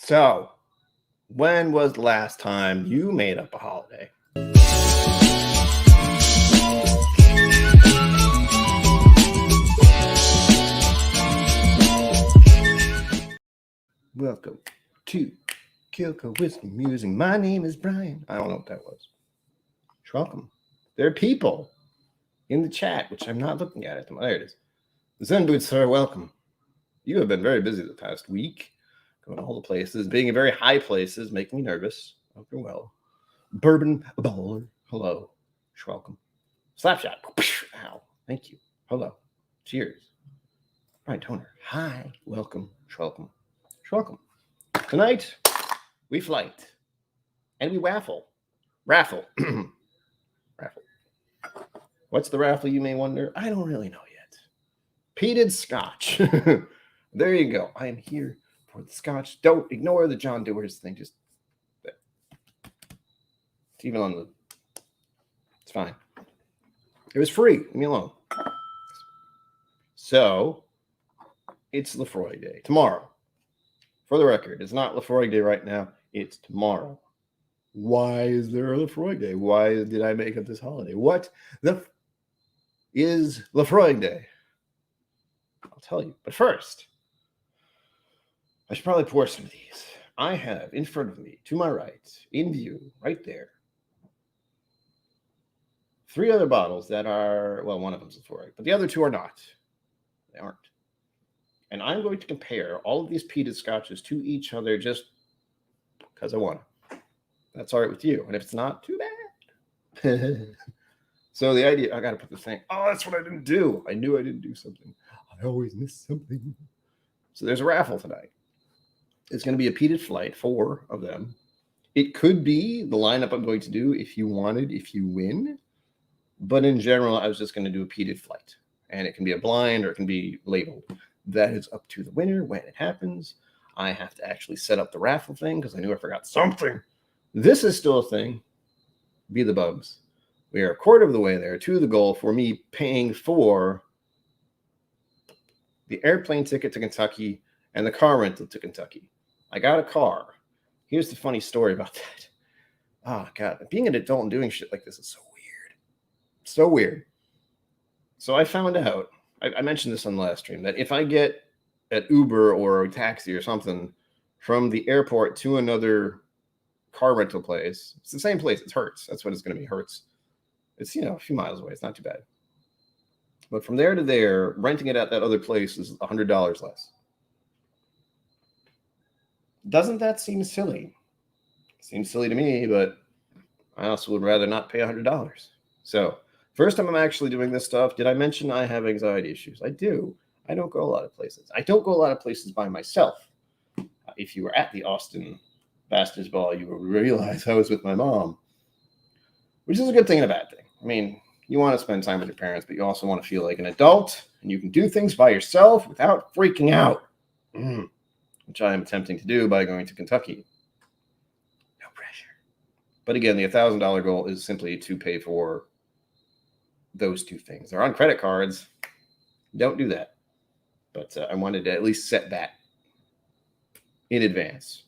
So, when was the last time you made up a holiday? Welcome to KillCo Whiskey Musing. My name is Brian. I don't know what that was. Welcome. There are people in the chat, which I'm not looking at the moment. There it is. Zen Boots, sir, welcome. You have been very busy the past week, going all the places, being in very high places, making me nervous. Hope you're well. Bourbon Baller, hello. Welcome. Slapshot. Ow. Thank you. Hello. Cheers. Brian Toner. Hi. Welcome. Welcome. Welcome. Tonight, we flight. And we raffle. Raffle. Raffle. What's the raffle, you may wonder? I don't really know yet. Peated Scotch. There you go. I am here for the Scotch. Don't ignore the John Dewars thing. Just it's even on the. It's fine. It was free. Leave me alone. So it's Laphroaig Day tomorrow. For the record, it's not Laphroaig Day right now. It's tomorrow. Why is there a Laphroaig Day? Why did I make up this holiday? What is Laphroaig Day? I'll tell you. But first, I should probably pour some of these. I have in front of me, to my right, in view, right there, 3 other bottles that are, well, one of them's Laphroaig, but the other 2 are not. They aren't. And I'm going to compare all of these peated scotches to each other just because I want to. That's all right with you. And if it's not, too bad. So the idea, I got to put the thing. Oh, that's what I didn't do. I knew I didn't do something. I always miss something. So there's a raffle tonight. It's going to be a peated flight, 4 of them. It could be the lineup I'm going to do if you win. But in general, I was just going to do a peated flight. And it can be a blind or it can be labeled. That is up to the winner when it happens. I have to actually set up the raffle thing because I knew I forgot something. This is still a thing. Be the bugs. We are a quarter of the way there to the goal for me paying for the airplane ticket to Kentucky and the car rental to Kentucky. I got a car. Here's the funny story about that. Oh, God. Being an adult and doing shit like this is so weird. So weird. So I found out, I mentioned this on the last stream, that if I get an Uber or a taxi or something from the airport to another car rental place, it's the same place. It's Hertz. That's what it's going to be, Hertz. It's, a few miles away. It's not too bad. But from there to there, renting it at that other place is $100 less. Doesn't that seem silly? Seems silly to me, but I also would rather not pay $100. So first time I'm actually doing this stuff. Did I mention I have anxiety issues? I do. I don't go a lot of places. I don't go a lot of places by myself. If you were at the Austin Bastards Ball, you will realize I was with my mom, which is a good thing and a bad thing. I mean, you want to spend time with your parents, but you also want to feel like an adult, and you can do things by yourself without freaking out, which I am attempting to do by going to Kentucky. No pressure. But again, the $1,000 goal is simply to pay for those 2 things. They're on credit cards. Don't do that. But I wanted to at least set that in advance.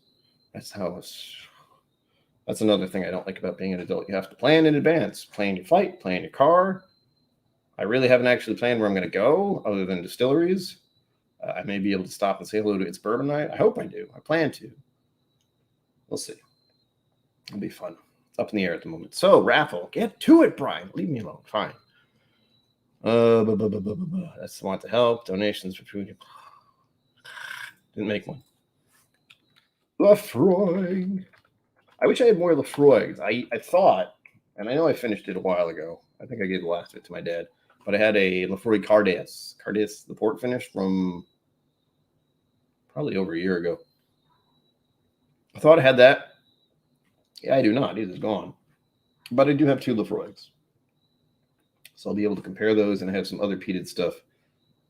That's another thing I don't like about being an adult. You have to plan in advance. Plan your flight, plan your car. I really haven't actually planned where I'm going to go other than distilleries. I may be able to stop and say hello to It's Bourbon Night. I hope I do. I plan to. We'll see. It'll be fun. It's up in the air at the moment. So, raffle. Get to it, Brian. Leave me alone. Fine. That's the want to help. Donations for food. Didn't make one. Laphroaig. I wish I had more Laphroaigs. I thought, and I know I finished it a while ago. I think I gave the last of it to my dad. But I had a Laphroaig Cardass, the port finish from probably over a year ago. I thought I had that. Yeah, I do not. It is gone. But I do have 2 Laphroaigs. So I'll be able to compare those and have some other peated stuff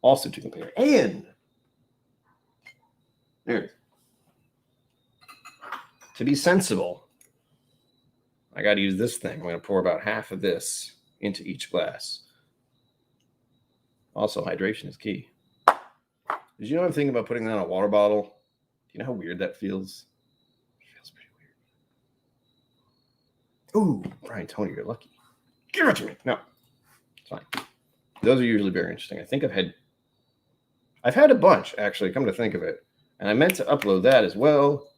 also to compare. And there it is. To be sensible, I got to use this thing. I'm going to pour about half of this into each glass. Also, hydration is key. Did you know I'm thinking about putting that in a water bottle? Do you know how weird that feels? Ooh, Brian, Tony, you're lucky. Give it to me. No, it's fine. Those are usually very interesting. I think I've had a bunch, actually, come to think of it. And I meant to upload that as well.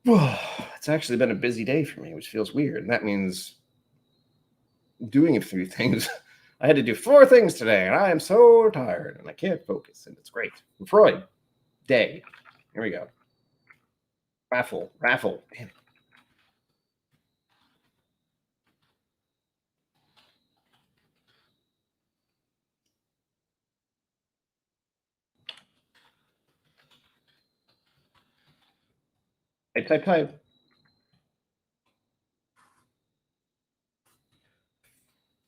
It's actually been a busy day for me, which feels weird. And that means doing a few things. I had to do 4 things today, and I am so tired, and I can't focus, and it's great. Laphroaig Day. Here we go. Raffle. Damn it. Type.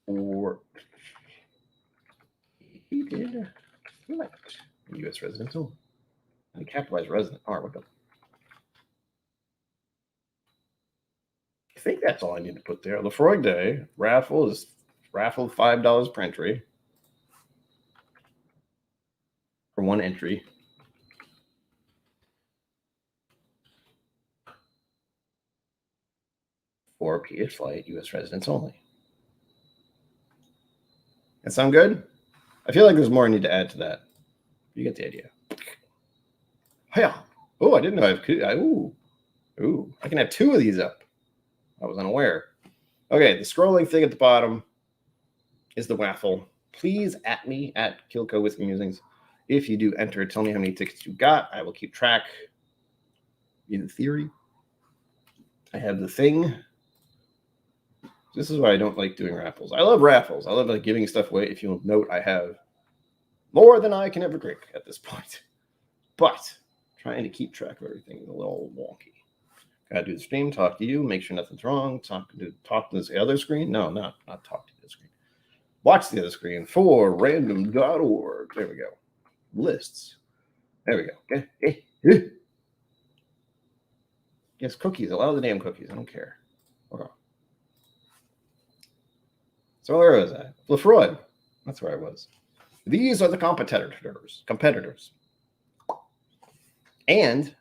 Or he did select U.S. residential and capitalized resident. All right, what the? I think that's all I need to put there. Laphroaig Day raffle is raffle $5 per entry for 1 entry. For peated flight, U.S. residents only. That sound good? I feel like there's more I need to add to that. You get the idea. Hiya. Oh, I didn't know I have. Ooh, I can have 2 of these up. I was unaware. Okay, the scrolling thing at the bottom is the raffle. Please at me at KillCo with musings. If you do enter, tell me how many tickets you got. I will keep track. In theory, I have the thing. This is why I don't like doing raffles. I love raffles. I love like giving stuff away. If you'll note, I have more than I can ever drink at this point. But trying to keep track of everything is a little wonky. Gotta do the stream, talk to you, make sure nothing's wrong. Talk to this other screen. No, not talk to the screen. Watch the other screen for random.org. There we go. Lists. There we go. Okay. Yes, cookies. Allow the damn cookies. I don't care. Okay. So where was I? Laphroaig. That's where I was. These are the competitors. And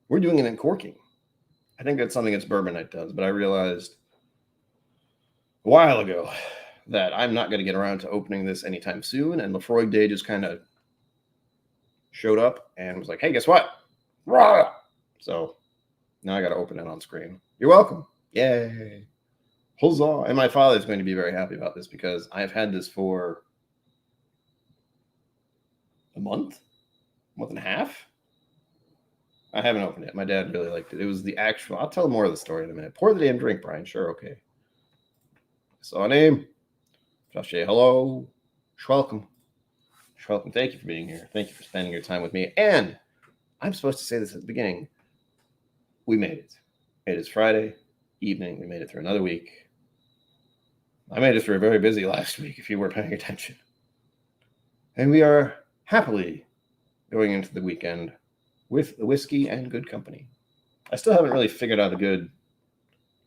we're doing it in corking. I think that's something that's Bourbon Night does, but I realized a while ago that I'm not going to get around to opening this anytime soon. And Laphroaig Day just kind of showed up and was like, hey, guess what? Rah! So now I got to open it on screen. You're welcome. Yay. Huzzah. And my father's going to be very happy about this because I've had this for a month and a half. I haven't opened it. My dad really liked it. It was the actual. I'll tell more of the story in a minute. Pour the damn drink, Brian. Sure, okay. Saw a name. Josh, hello. Welcome. Thank you for being here. Thank you for spending your time with me. And I'm supposed to say this at the beginning. We made it. It is Friday evening. We made it through another week. I made it through a very busy last week, if you were paying attention. And we are happily going into the weekend with the whiskey and good company. I still haven't really figured out a good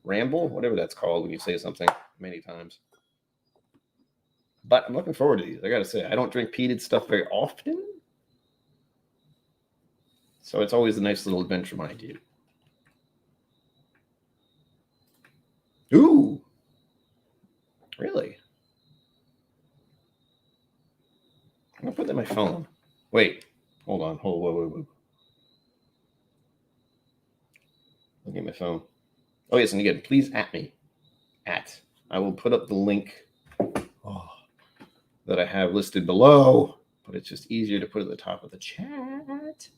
ramble, whatever that's called when you say something many times. But I'm looking forward to these. I got to say, I don't drink peated stuff very often. So it's always a nice little adventure when I do. Ooh. Really? I'm going to put that in my phone. Wait. Hold on. Wait. Look at my phone. Oh, yes, and again, please at me. I will put up the link that I have listed below, but it's just easier to put at the top of the chat.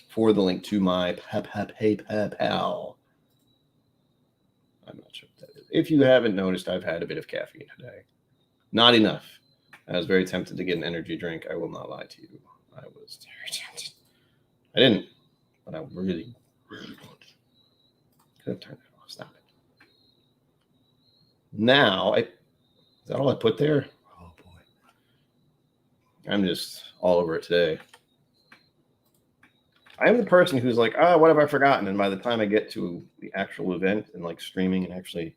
For the link to my PayPal. I'm not sure what that is. If you haven't noticed, I've had a bit of caffeine today. Not enough. I was very tempted to get an energy drink. I will not lie to you. I was very tempted. I didn't, but I really wanted. Could have turned it off. Stop it. Now, is that all I put there? Oh, boy. I'm just all over it today. I'm the person who's like, what have I forgotten? And by the time I get to the actual event and like streaming and actually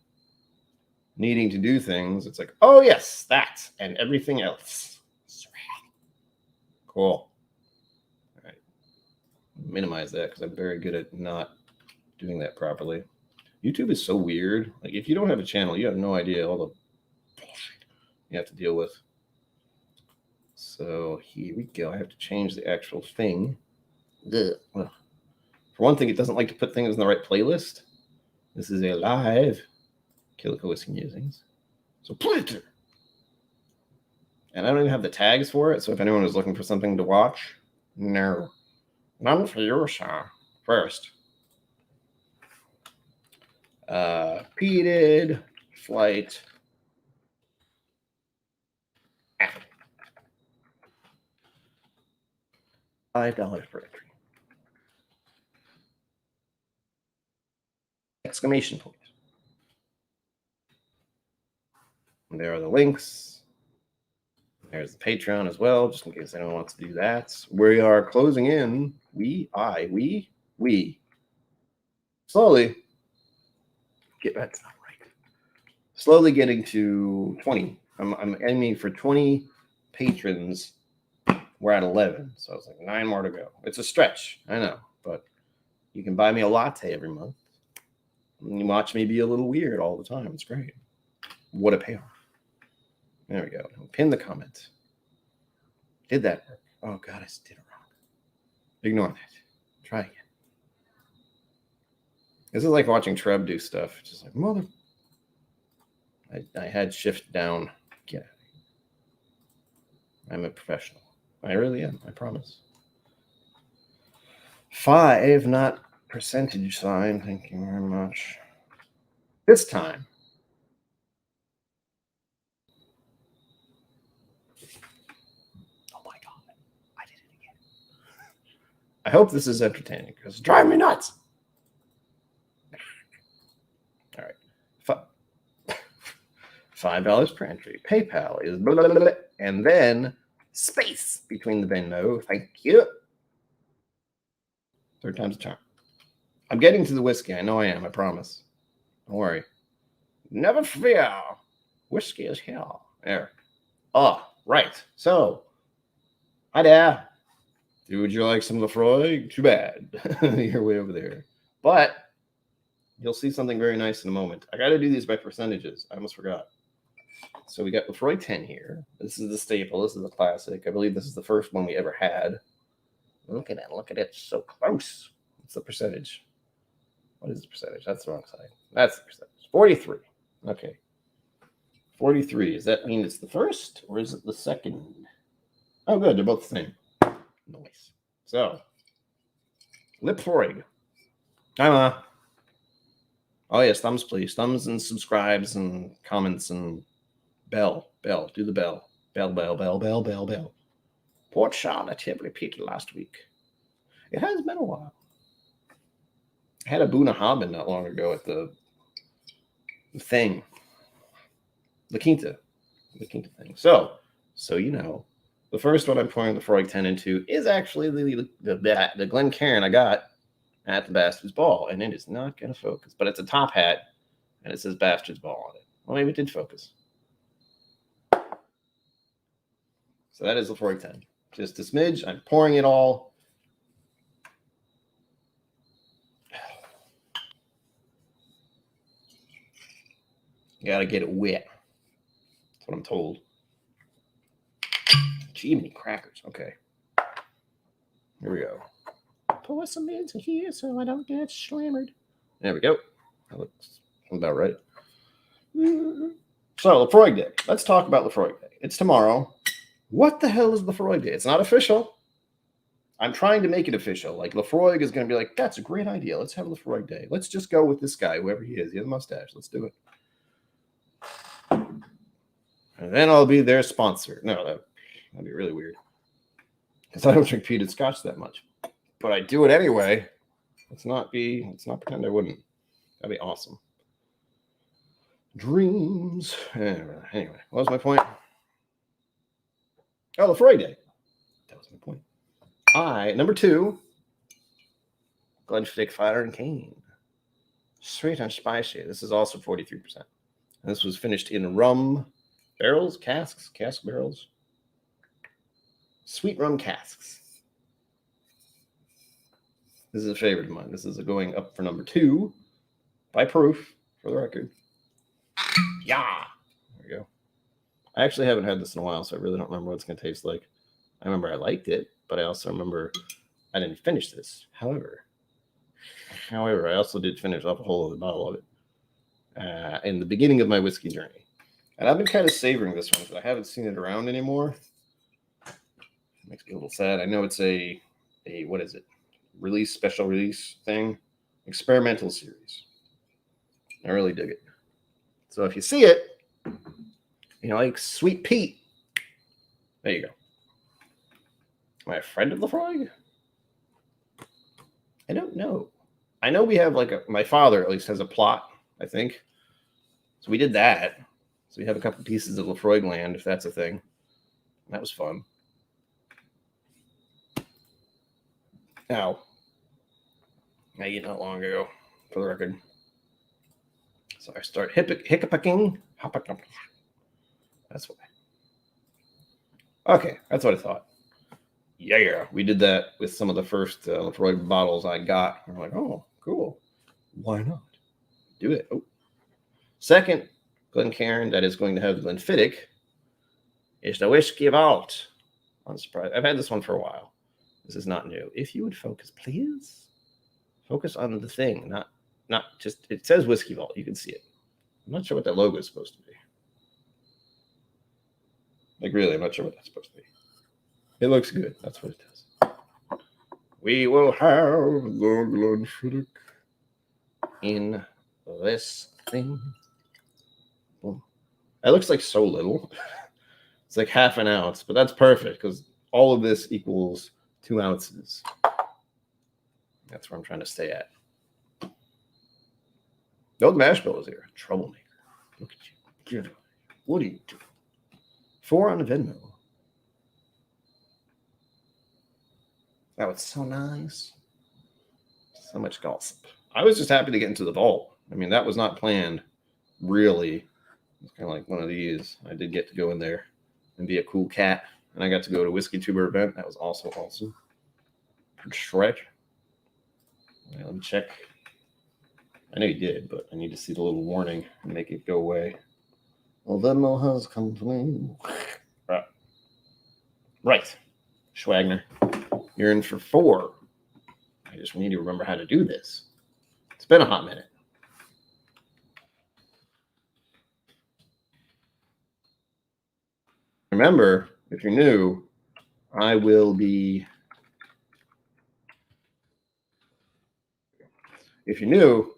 needing to do things, it's like, oh, yes, that and everything else. Cool. All right. minimize that because I'm very good at not doing that properly. YouTube is so weird. Like, if you don't have a channel, you have no idea all the bullshit you have to deal with. So here we go. I have to change the actual thing. Ugh. Well, for one thing, it doesn't like to put things in the right playlist. This is a live KillCo Whiskey Musings. So Planter. And I don't even have the tags for it. So if anyone is looking for something to watch, no. None for you, sir. First. Peated flight. $5 per entry. Exclamation point. And there are the links. There's the Patreon as well, just in case anyone wants to do that. We are closing in. We slowly get that's not right. Slowly getting to 20. I'm aiming for 20 patrons. We're at 11, so it's like 9 more to go. It's a stretch, I know, but you can buy me a latte every month. And you watch me be a little weird all the time. It's great. What a payoff. There we go. Pin the comment. Did that work? Oh, God, I did it wrong. Ignore that. Try again. This is like watching Treb do stuff. Just like, mother. I had shift down. Get out of here. I'm a professional. I really am. I promise. 5, not percentage sign. Thank you very much. This time. Oh my God. I did it again. I hope this is entertaining because it's driving me nuts. All right. $5 per entry. PayPal is blah, blah, blah, blah, and then space between the Venmo. Thank you. Third time's a charm. I'm getting to the whiskey. I know I am. I promise. Don't worry. Never fear. Whiskey is here. There. Oh, right. So, hi there. Would you like some Laphroaig? Too bad. You're way over there. But you'll see something very nice in a moment. I got to do these by percentages. I almost forgot. So we got Laphroaig 10 here. This is the staple. This is the classic. I believe this is the first one we ever had. Look at it. Look at it. So close. What's the percentage? What is the percentage? That's the wrong side. That's the percentage. 43. Okay. 43. Does that mean it's the first or is it the second? Oh, good. They're both the same. Nice. So, Laphroaig. Hi, Ma. Oh, yes. Thumbs, please. Thumbs and subscribes and comments and bell. Bell. Do the bell. Bell, bell, bell, bell, bell, bell. Port Charlotte here repeated last week. It has been a while. I had a Boona Hobbin not long ago at the thing. The Quinta thing. So you know, the first one I'm pouring Laphroaig 10 into is actually the Glencairn I got at the Bastard's Ball, and it is not going to focus, but it's a top hat, and it says Bastard's Ball on it. Well, maybe it did focus. So that is Laphroaig 10. Just a smidge. I'm pouring it all. You got to get it wet. That's what I'm told. Gee, many crackers. Okay. Here we go. Pour some into here so I don't get slammered. There we go. That looks about right. So, Laphroaig Day. Let's talk about Laphroaig Day. It's tomorrow. What the hell is Laphroaig Day? It's not official. I'm trying to make it official. Like, Laphroaig is going to be like, that's a great idea. Let's have Laphroaig Day. Let's just go with this guy, whoever he is. He has a mustache. Let's do it. And then I'll be their sponsor. No, that'd be really weird. Because I don't drink peated Scotch that much. But I do it anyway. Let's not pretend I wouldn't. That'd be awesome. Dreams. Anyway, what was my point? Oh, Laphroaig Day. That was my point. Number 2, Glenfiddich Fire and Cane. Sweet and spicy. This is also 43%. And this was finished in rum barrels, cask barrels. Sweet rum casks. This is a favorite of mine. This is going up for number 2 by proof, for the record. Yeah. There we go. I actually haven't had this in a while, so I really don't remember what it's going to taste like. I remember I liked it, but I also remember I didn't finish this. However, I also did finish off a whole other bottle of it in the beginning of my whiskey journey. And I've been kind of savoring this one because I haven't seen it around anymore. It makes me a little sad. I know it's a what is it? Special release thing. Experimental series. I really dig it. So if you see it, you know, like Sweet Pete. There you go. Am I a friend of Laphroaig? I don't know. I know we have my father at least has a plot, I think. So we did that. So we have a couple pieces of Laphroaig land, if that's a thing. That was fun. Now, I ate not long ago, for the record. So I start hiccuping. That's why. Okay, that's what I thought. Yeah, we did that with some of the first Laphroaig bottles I got. I'm like, oh, cool. Why not? Do it. Oh. Second Glencairn that is going to have Glenfiddich is the Whiskey Vault. Unsurprised. I've had this one for a while. This is not new. If you would focus, please. Focus on the thing, not just, it says Whiskey Vault. You can see it. I'm not sure what that logo is supposed to be. Like, really, I'm not sure what that's supposed to be. It looks good. That's what it does. We will have the Glenfiddich in this thing. Boom. That looks like so little. It's like half an ounce, but that's perfect because all of this equals 2 ounces. That's where I'm trying to stay at. The old mash bill is here. Troublemaker. Look at you. What are you doing? 4 on Venmo. That was so nice. So much gossip. I was just happy to get into the vault. I mean, that was not planned, really. It's kind of like one of these. I did get to go in there and be a cool cat. And I got to go to a Whiskey Tuber event. That was also awesome. Pretty stretch. Let me check. I know you did, but I need to see the little warning and make it go away. Well, Venmo has come to me. Right. Schwagner. You're in for 4. I just need to remember how to do this. It's been a hot minute. Remember, if you're new, I will be... If you're new,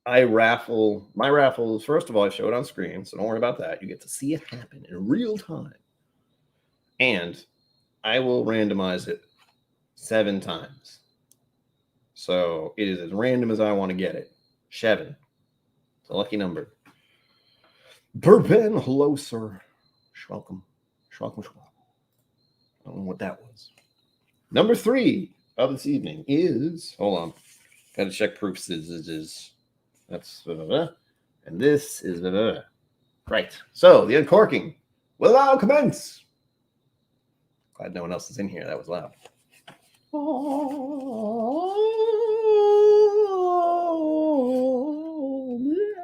my raffles, first of all, I show it on screen, so don't worry about that. You get to see it happen in real time. And I will randomize it 7 times. So it is as random as I want to get it. 7. It's a lucky number. Bourbon, hello, sir. Welcome. Welcome. I don't know what that was. Number 3 of this evening is, hold on. Got to check proofs. That's and this is right. So the uncorking will now commence. Glad no one else is in here. That was loud. Oh,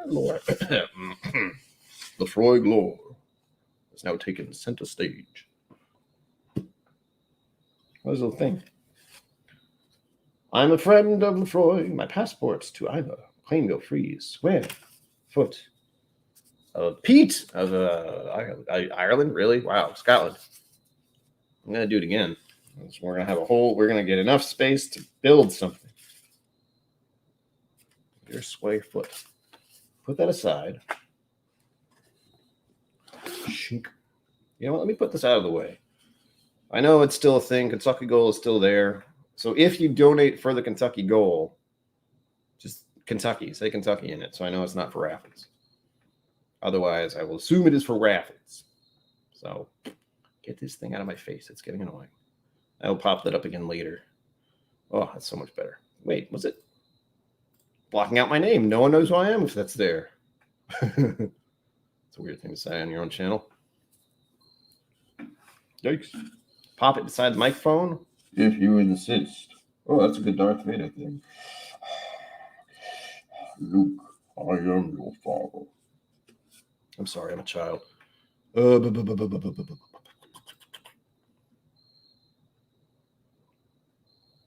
Lord. Laphroaig lore is now taken center stage. What is the thing? I'm a friend of Laphroaig. My passports to either claim go freeze, swear, foot. Pete of Ireland, really? Wow, Scotland. I'm gonna do it again. So we're gonna get enough space to build something. Your sway foot. Put that aside. Shink. You know what? Let me put this out of the way. I know it's still a thing. Kentucky Goal is still there. So if you donate for the Kentucky Goal, just Kentucky, say Kentucky in it, so I know it's not for raffles. Otherwise, I will assume it is for raffles. So get this thing out of my face. It's getting annoying. I will pop that up again later. Oh, that's so much better. Wait, was it blocking out my name? No one knows who I am if that's there. It's a weird thing to say on your own channel. Yikes. Pop it beside the microphone. If you insist. Oh, that's a good Darth Vader thing. Luke, I am your father. I'm sorry, I'm a child.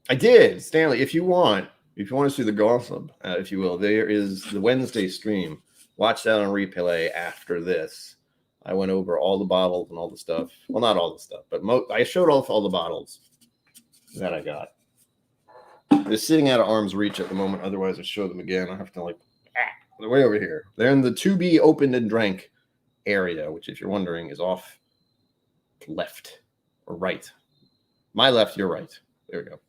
I did, Stanley. If you want to see the gossip, if you will, there is the Wednesday stream. Watch that on replay after this. I went over all the bottles and all the stuff. Well, not all the stuff, but I showed off all the bottles that I got. They're sitting out of arm's reach at the moment. Otherwise, I'd show them again. I have to they're way over here. They're in the to be opened and drank area, which, if you're wondering, is off left or right. My left, your right. There we go.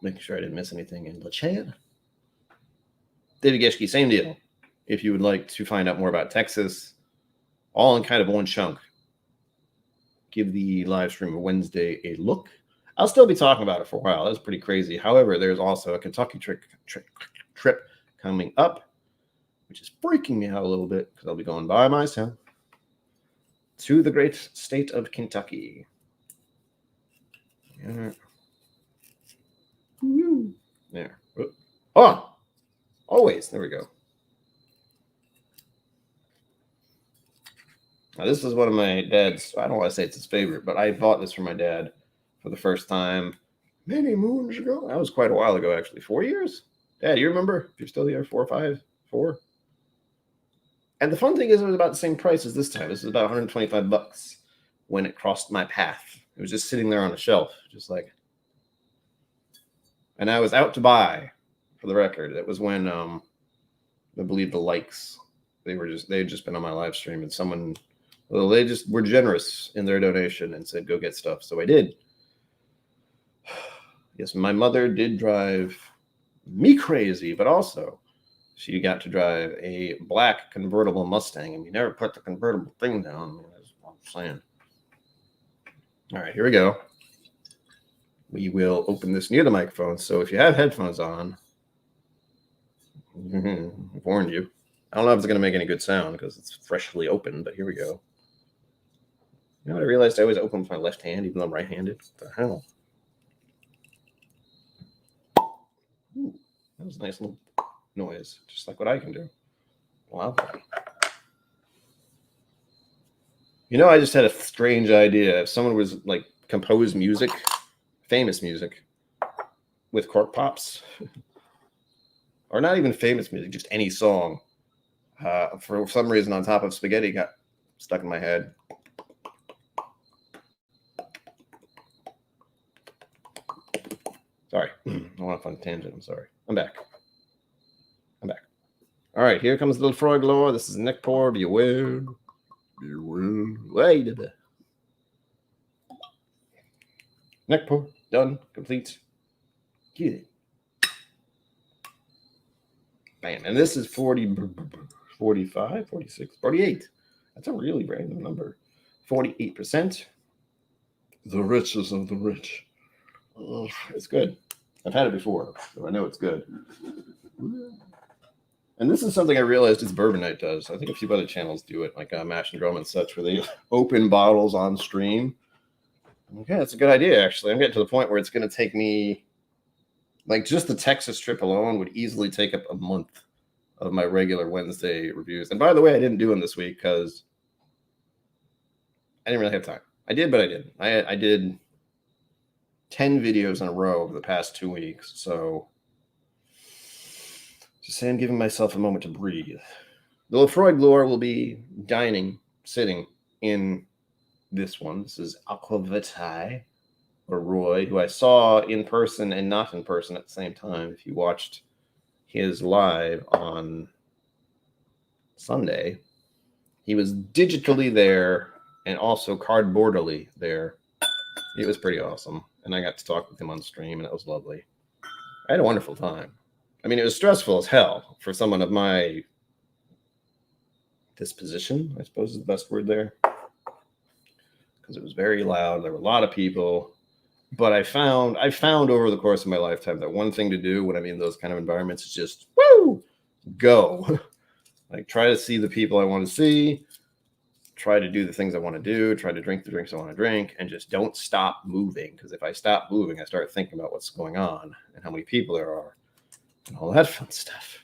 Making sure I didn't miss anything in the chat. David Geschke, same deal. If you would like to find out more about Texas, all in kind of one chunk, give the live stream of Wednesday a look. I'll still be talking about it for a while. That's pretty crazy. However, there's also a Kentucky trip coming up, which is freaking me out a little bit because I'll be going by myself to the great state of Kentucky. Yeah. There. Oh, always. There we go. Now, this is one of my dad's. I don't want to say it's his favorite, but I bought this for my dad for the first time many moons ago. That was quite a while ago, actually. 4 years? Dad, you remember? If you're still here, 4 or 5? 4? And the fun thing is, it was about the same price as this time. This is about $125 when it crossed my path. It was just sitting there on a shelf, just like. And I was out to buy, for the record. It was when I believe the likes, they had just been on my live stream, and someone, well, they just were generous in their donation and said, go get stuff. So I did. Yes, my mother did drive me crazy, but also she got to drive a black convertible Mustang, and you never put the convertible thing down. That's what I'm saying. All right, here we go. We will open this near the microphone. So if you have headphones on, I've warned you. I don't know if it's going to make any good sound because it's freshly opened, but here we go. You know what I realized? I always open with my left hand, even though I'm right-handed. What the hell? Ooh, that was a nice little noise, just like what I can do. Wow. You know, I just had a strange idea. If someone was like compose music, famous music, with cork pops, or not even famous music, just any song, for some reason on top of spaghetti got stuck in my head. Sorry, I went off on a tangent. I'm sorry. I'm back. All right, here comes the Laphroaig lore. This is neck pour. Beware. Wait a bit. Neck pour. Done. Complete. Get it. Bam. And this is 40, 45, 46, 48. That's a really random number. 48%. The richest of the rich. Oh, it's good. I've had it before, so I know it's good. And this is something I realized is Bourbon Night does. I think a few other channels do it, like Mash and Drum and such, where they open bottles on stream. Okay, that's a good idea, actually. I'm getting to the point where it's going to take me, like, just the Texas trip alone would easily take up a month of my regular Wednesday reviews. And by the way, I didn't do them this week because I didn't really have time. I did, but I didn't. I did 10 videos in a row over the past 2 weeks. So just saying, giving myself a moment to breathe. The Laphroaig lore will be sitting in this one. This is Aquavitae, or Roy, who I saw in person and not in person at the same time. If you watched his live on Sunday, he was digitally there and also cardboardily there. It was pretty awesome. And I got to talk with him on stream, and it was lovely. I had a wonderful time. I mean, it was stressful as hell for someone of my disposition, I suppose is the best word there. Because it was very loud. There were a lot of people. But I found over the course of my lifetime that one thing to do when I'm in those kind of environments is just, go. Like, try to see the people I want to see. try to do the things I want to do, try to drink the drinks I want to drink, and just don't stop moving. Because if I stop moving, I start thinking about what's going on and how many people there are and all that fun stuff.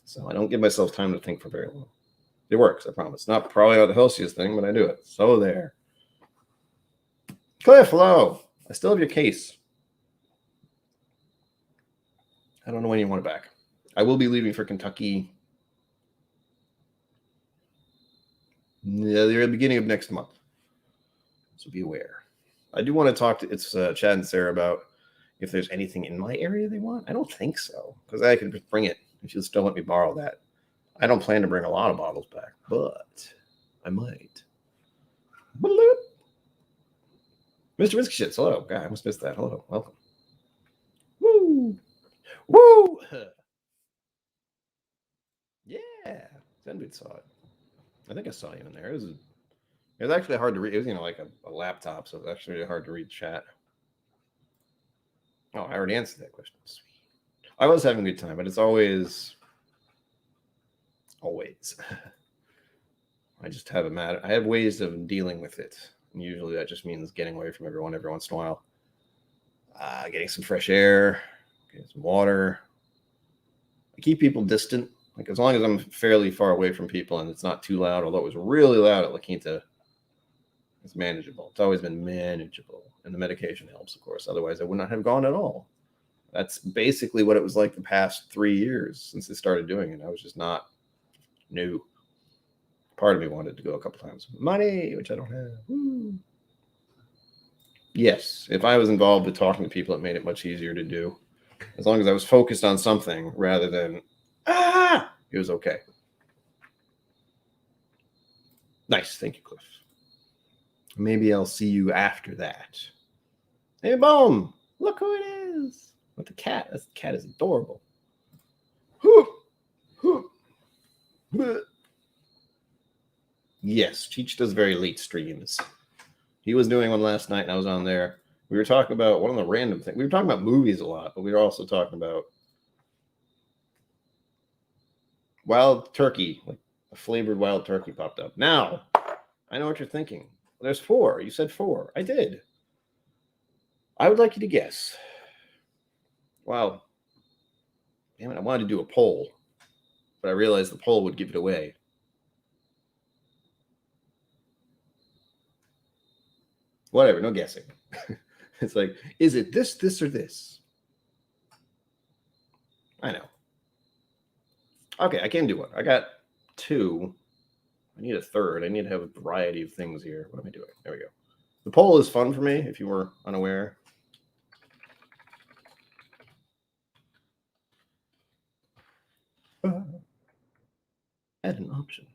So I don't give myself time to think for very long. It works, I promise. Not probably not the healthiest thing, but I do it. So there. Cliff, hello. I still have your case. I don't know when you want it back. I will be leaving for Kentucky the beginning of next month. So be aware. I do want to talk to Chad and Sarah about if there's anything in my area they want. I don't think so, because I could just bring it if you'll still let me borrow that. I don't plan to bring a lot of bottles back, but I might. Bloop. Mr. Whiskey Shits, hello. God, I almost missed that. Hello, welcome. Woo! Woo! Yeah, Zenbit saw it. I think I saw you in there. It was actually hard to read. It was, like a laptop, so it was actually really hard to read chat. Oh, I already answered that question. Sweet. I was having a good time, but it's always. I just have I have ways of dealing with it. And usually that just means getting away from everyone every once in a while. Getting some fresh air, getting some water. I keep people distant. Like as long as I'm fairly far away from people and it's not too loud, although it was really loud at La Quinta, it's manageable. It's always been manageable. And the medication helps, of course. Otherwise, I would not have gone at all. That's basically what it was like the past 3 years since I started doing it. I was just not new. Part of me wanted to go a couple times. Money, which I don't have. Woo. Yes, if I was involved with talking to people, it made it much easier to do. As long as I was focused on something rather than, it was okay. Nice. Thank you, Cliff. Maybe I'll see you after that. Hey, Boom. Look who it is. With the cat. The cat is adorable. Yes, Cheech does very late streams. He was doing one last night, and I was on there. We were talking about one of the random things. We were talking about movies a lot, but we were also talking about wild turkey. Like a flavored wild turkey popped up. Now, I know what you're thinking. There's 4. You said 4. I did. I would like you to guess. Wow. Damn it, I wanted to do a poll, but I realized the poll would give it away. Whatever, no guessing. It's like, is it this, or this? I know. Okay, I can do one. I got 2. I need a third. I need to have a variety of things here. What am I doing? There we go. The poll is fun for me, if you were unaware. Add an option.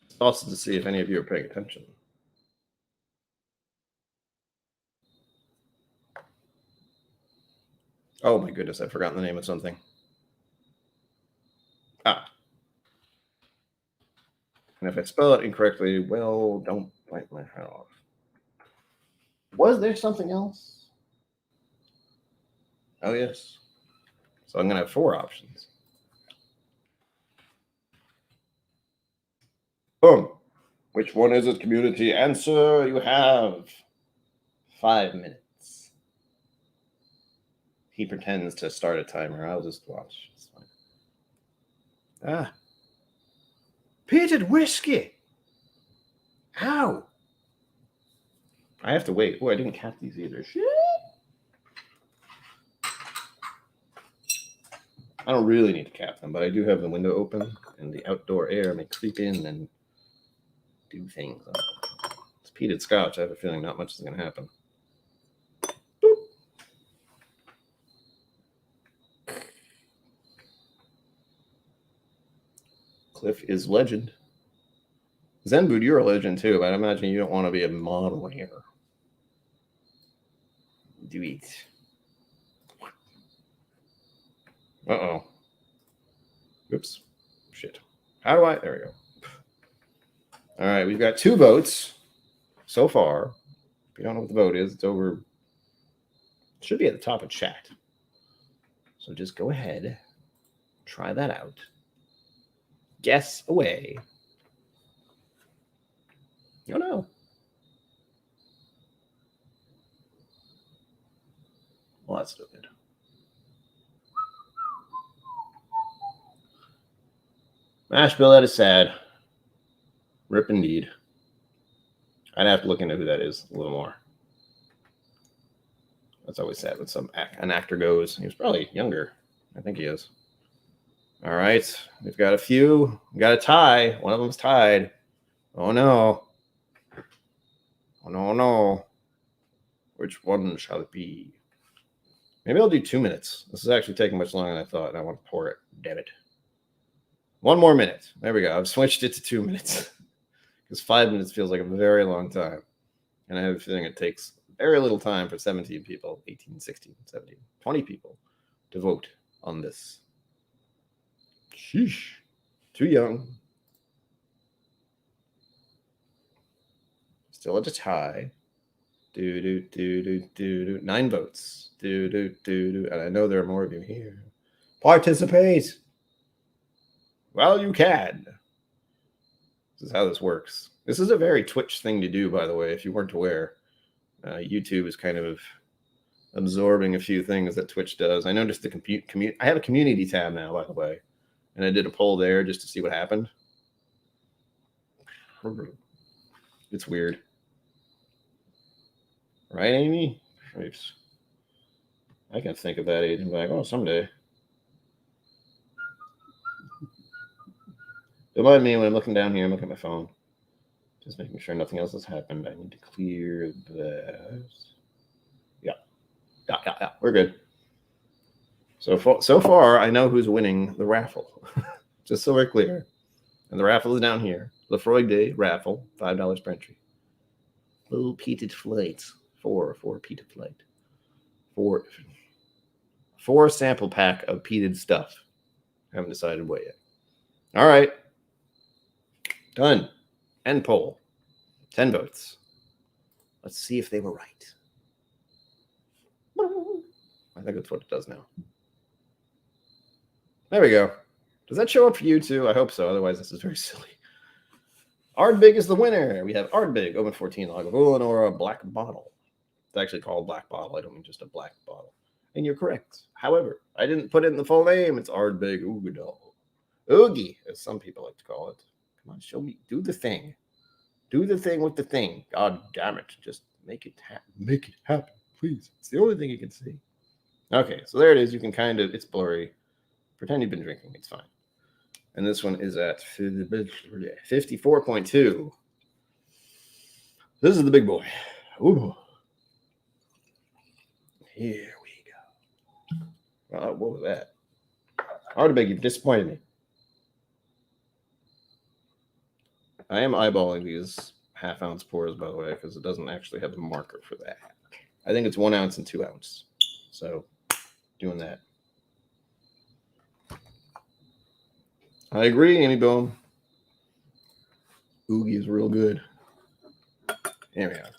It's also to see if any of you are paying attention. Oh my goodness, I've forgotten the name of something. And if I spell it incorrectly, well, don't bite my head off. Was there something else? Oh, yes. So I'm going to have 4 options. Boom. Which one is it, community? Answer. You have 5 minutes. He pretends to start a timer. I'll just watch. It's fine. Peated whiskey. Ow. I have to wait. Oh, I didn't cap these either. Shit. I don't really need to cap them, but I do have the window open, and the outdoor air may creep in and do things. It's peated Scotch. I have a feeling not much is going to happen. Boop. Cliff is legend. Zenboot, you're a legend too, but I imagine you don't want to be a model here. Do it. Uh-oh. Oops. Shit. How do I? There we go. All right, we've got 2 votes so far. If you don't know what the vote is, it's over Should be at the top of chat. So just go ahead, try that out. Guess away. Oh no. Well, that's still good. Mashed billet is sad. Rip indeed. I'd have to look into who that is a little more. That's always sad when an actor goes. He was probably younger. I think he is. All right. We've got a few. We got a tie. One of them's tied. Oh no. Oh no, no. Which one shall it be? Maybe I'll do 2 minutes. This is actually taking much longer than I thought. I want to pour it. Damn it. 1 more minute. There we go. I've switched it to 2 minutes. Because 5 minutes feels like a very long time. And I have a feeling it takes very little time for 17 people, 18, 16, 17, 20 people to vote on this. Sheesh. Too young. Still at a tie. 9 votes. And I know there are more of you here. Participate while you can. This is how this works. This is a very Twitch thing to do, by the way, if you weren't aware. YouTube is kind of absorbing a few things that Twitch does. I noticed the I have a community tab now, by the way, and I did a poll there just to see what happened. It's weird. Right, Amy? I can think of that age and be like, oh, someday. Don't mind me when I'm looking down here. I'm looking at my phone. Just making sure nothing else has happened. I need to clear this. Yeah. We're good. So far, I know who's winning the raffle. Just so we're clear. And the raffle is down here. Laphroaig Day Raffle, $5 per entry. Little peated flights. Four peated flight. Four sample pack of peated stuff. Haven't decided what yet. All right. Done. End poll. 10 votes. Let's see if they were right. I think that's what it does now. There we go. Does that show up for you too? I hope so. Otherwise, this is very silly. Ardbeg is the winner. We have Ardbeg, Open 14, Lagavulin, or a black bottle. It's actually called black bottle. I don't mean just a black bottle. And you're correct. However, I didn't put it in the full name. It's Ardbeg Ugadal. Oogie, as some people like to call it. Come on, show me. Do the thing. Do the thing with the thing. God damn it. Just make it happen. Make it happen, please. It's the only thing you can see. Okay, so there it is. You can kind of, it's blurry. Pretend you've been drinking. It's fine. And this one is at 54.2. This is the big boy. Ooh. Here we go. Well, what was that? Ardbeg, you've disappointed me. I am eyeballing these half-ounce pours, by the way, because it doesn't actually have a marker for that. I think it's 1 ounce and 2 ounce. So, doing that. I agree, Amy Boom. Oogie is real good. Here we are.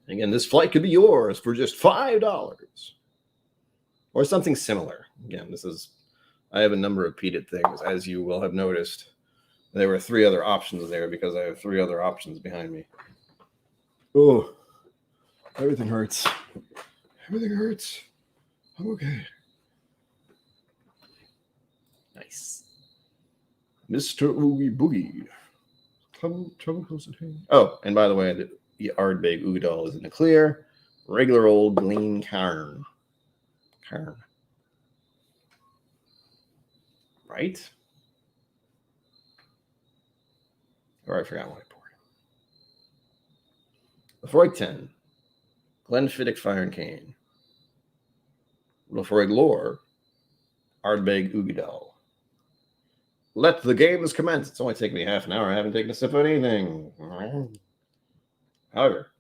Again, this flight could be yours for just $5. Or something similar. Again, I have a number of peated things, as you will have noticed. There were 3 other options there because I have 3 other options behind me. Oh, everything hurts. Everything hurts. I'm okay. Nice. Mr. Oogie Boogie. Come close at hand. Oh, and by the way, the Ardbeg Ugadal is in the clear. Regular old Glean Cairn. Right? Or I forgot what I poured. Laphroaig 10. Glenfiddich Fire and Cane. Laphroaig Lore. Ardbeg Ugadal. Let the games commence. It's only taken me half an hour. I haven't taken a sip of anything. However.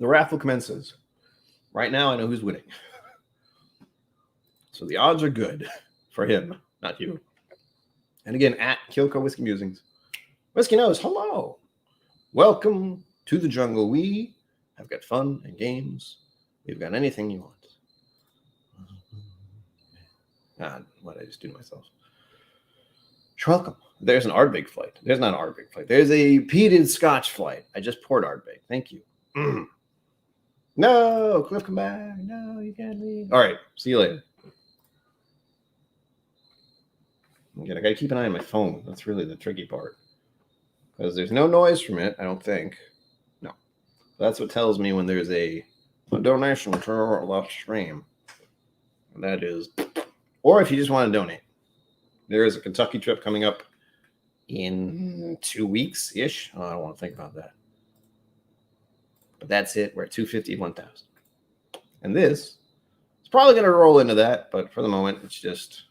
The raffle commences. Right now, I know who's winning. So the odds are good for him, not you. And again, at KillCo Whiskey Musings. Whiskey Nose, hello. Welcome to the jungle. We have got fun and games. We've got anything you want. What did I just do to myself? You're welcome. There's an Ardbeg flight. There's not an Ardbeg flight. There's a peated Scotch flight. I just poured Ardbeg. Thank you. No, Cliff, come back. No, you can't leave. All right, see you later. Again, I got to keep an eye on my phone. That's really the tricky part. Because there's no noise from it, I don't think. No. That's what tells me when there's a donation for a live stream. And that is... Or if you just want to donate. There is a Kentucky trip coming up in 2 weeks-ish. Oh, I don't want to think about that. But that's it. We're at 250, 1,000. And this is probably going to roll into that. But for the moment, it's just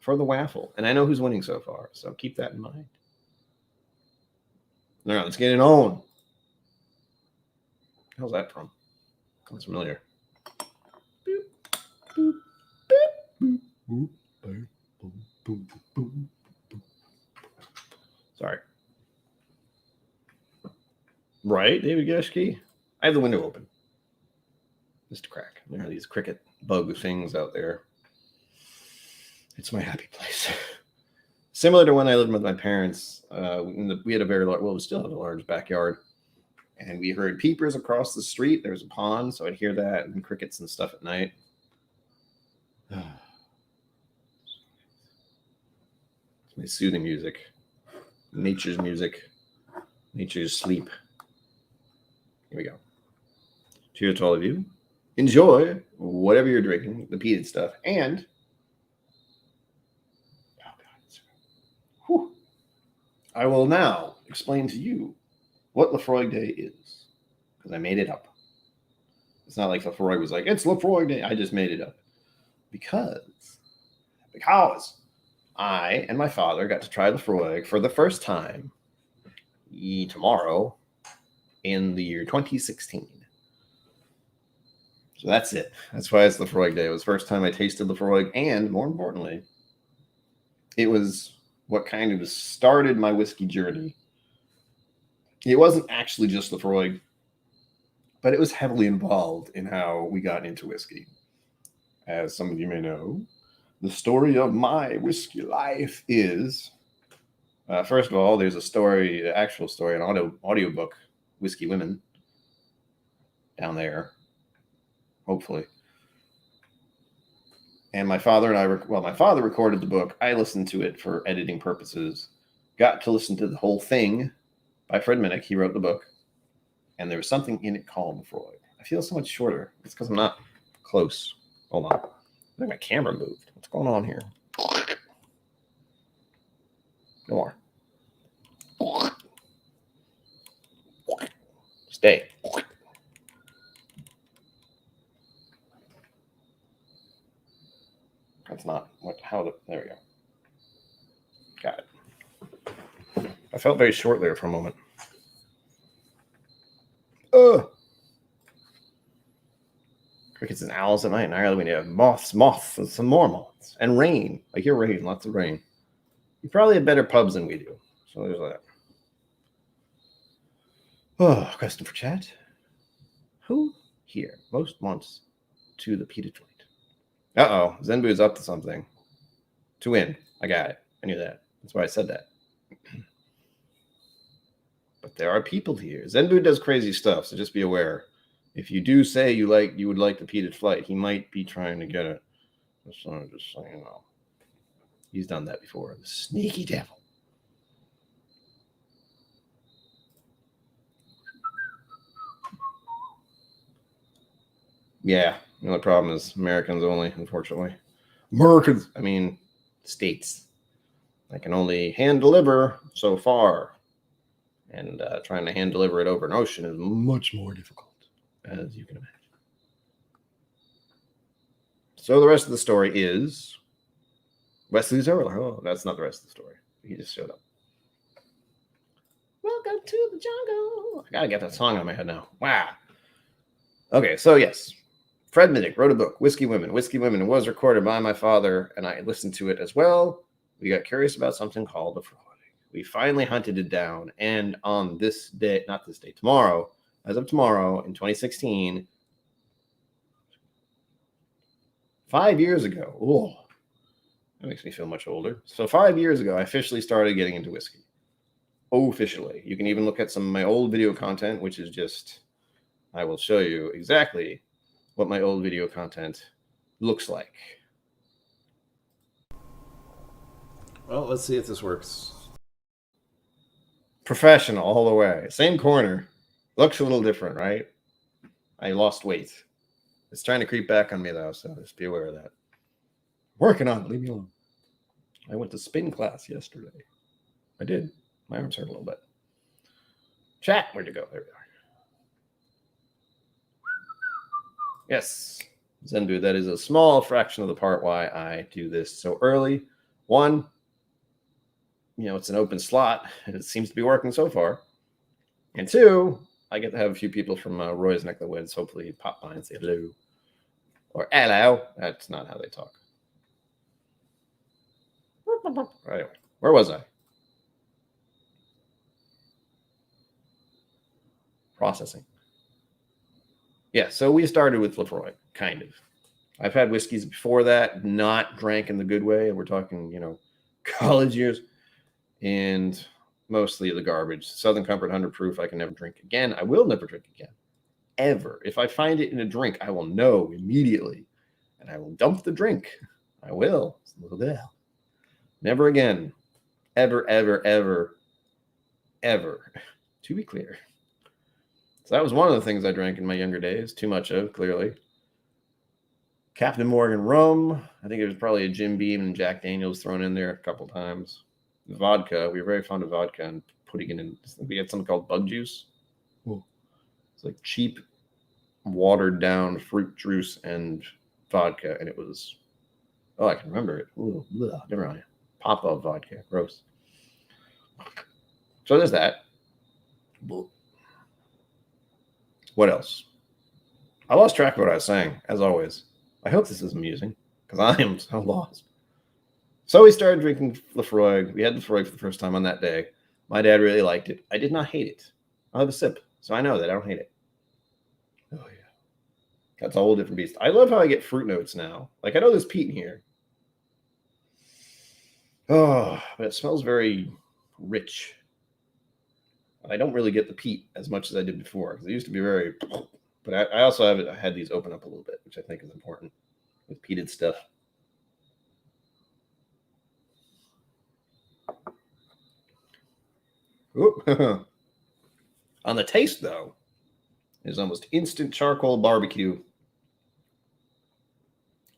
for the waffle. And I know who's winning so far. So keep that in mind. All right, let's get it on. How's that from? Sounds familiar. Boop, boop, boop, boop, boop, boop, boop, boop. Sorry. Right, David Geschke? I have the window open. Just to crack. There are these cricket bug things out there. It's my happy place. Similar to when I lived with my parents, we had a very large, well, we still have a large backyard. And we heard peepers across the street. There was a pond, so I'd hear that and crickets and stuff at night. It's my soothing music. Nature's music. Nature's sleep. Here we go. Cheers to all of you. Enjoy whatever you're drinking, the peated stuff. And I will now explain to you what Laphroaig Day is. Because I made it up. It's not like Laphroaig was like, it's Laphroaig Day. I just made it up. Because I and my father got to try Laphroaig for the first time tomorrow in the year 2016. So that's it. That's why it's Laphroaig Day. It was the first time I tasted Laphroaig. And more importantly, it was what kind of started my whiskey journey. It wasn't actually just Laphroaig, but it was heavily involved in how we got into whiskey. As some of you may know, the story of my whiskey life is, first of all, there's a story, an actual story, an audiobook, Whiskey Women, down there, hopefully. And my father and I, my father recorded the book. I listened to it for editing purposes. Got to listen to the whole thing by Fred Minnick. He wrote the book. And there was something in it called Laphroaig. I feel so much shorter. It's because I'm not close. Hold on. I think my camera moved. What's going on here? No more. Stay. That's not what, there we go. Got it. I felt very short there for a moment. Crickets and owls at night. In Ireland, we have moths, and some more moths. And rain. I hear rain, lots of rain. You probably have better pubs than we do. So there's that. Oh, question for chat. Who here most wants to the peated flight? Uh-oh. Zenbu's up to something. To win. I got it. I knew that. That's why I said that. But there are people here. Zenbu does crazy stuff, so just be aware. If you do say you would like the peated flight, he might be trying to get it. Just so you know. He's done that before. The sneaky devil. Yeah. The only problem is Americans only, unfortunately. States. I can only hand deliver so far. And trying to hand deliver it over an ocean is much more difficult, as you can imagine. So the rest of the story is Wesley Zerler. Oh, that's not the rest of the story. He just showed up. Welcome to the jungle. I gotta get that song out of my head now. Wow. Okay, so yes. Fred Minnick wrote a book, Whiskey Women. Whiskey Women was recorded by my father, and I listened to it as well. We got curious about something called Laphroaig. We finally hunted it down. And on this day, not this day, tomorrow, as of tomorrow in 2016, 5 years ago, oh, that makes me feel much older. So 5 years ago, I officially started getting into whiskey. Officially. You can even look at some of my old video content, which is just, I will show you exactly what my old video content looks like. Well, let's see if this works. Professional all the way. Same corner. Looks a little different, right? I lost weight. It's trying to creep back on me, though, so just be aware of that. Working on it. Leave me alone. I went to spin class yesterday. I did. My arms hurt a little bit. Chat, where'd you go? There we are. Yes, Zendu, that is a small fraction of the part why I do this so early. One, it's an open slot, and it seems to be working so far. And two, I get to have a few people from Roy's neck of the woods hopefully pop by and say hello. Or hello. That's not how they talk. Anyway, where was I? Processing. Yeah, so we started with Laphroaig, kind of. I've had whiskeys before that, not drank in the good way. We're talking, college years, and mostly the garbage. Southern Comfort 100 proof, I can never drink again. I will never drink again, ever. If I find it in a drink, I will know immediately, and I will dump the drink. I will. It's a little bit out. Never again. Ever, ever, ever, ever. To be clear. So that was one of the things I drank in my younger days. Too much of, clearly. Captain Morgan rum. I think it was probably a Jim Beam and Jack Daniels thrown in there a couple times. Vodka. We were very fond of vodka and putting it in. We had something called bug juice. Ooh. It's like cheap, watered down fruit juice and vodka. And it was, I can remember it. Ooh, blah, never mind. Pop-up vodka. Gross. So there's that. What else? I lost track of what I was saying, as always. I hope this is amusing, because I am so lost. So we started drinking Laphroaig. We had Laphroaig for the first time on that day. My dad really liked it. I did not hate it. I'll have a sip, so I know that I don't hate it. Oh, yeah. That's a whole different beast. I love how I get fruit notes now. Like, I know there's peat in here. Oh, but it smells very rich. I don't really get the peat as much as I did before, because it used to be very... But I also had these open up a little bit, which I think is important with peated stuff. On the taste, though, is almost instant charcoal barbecue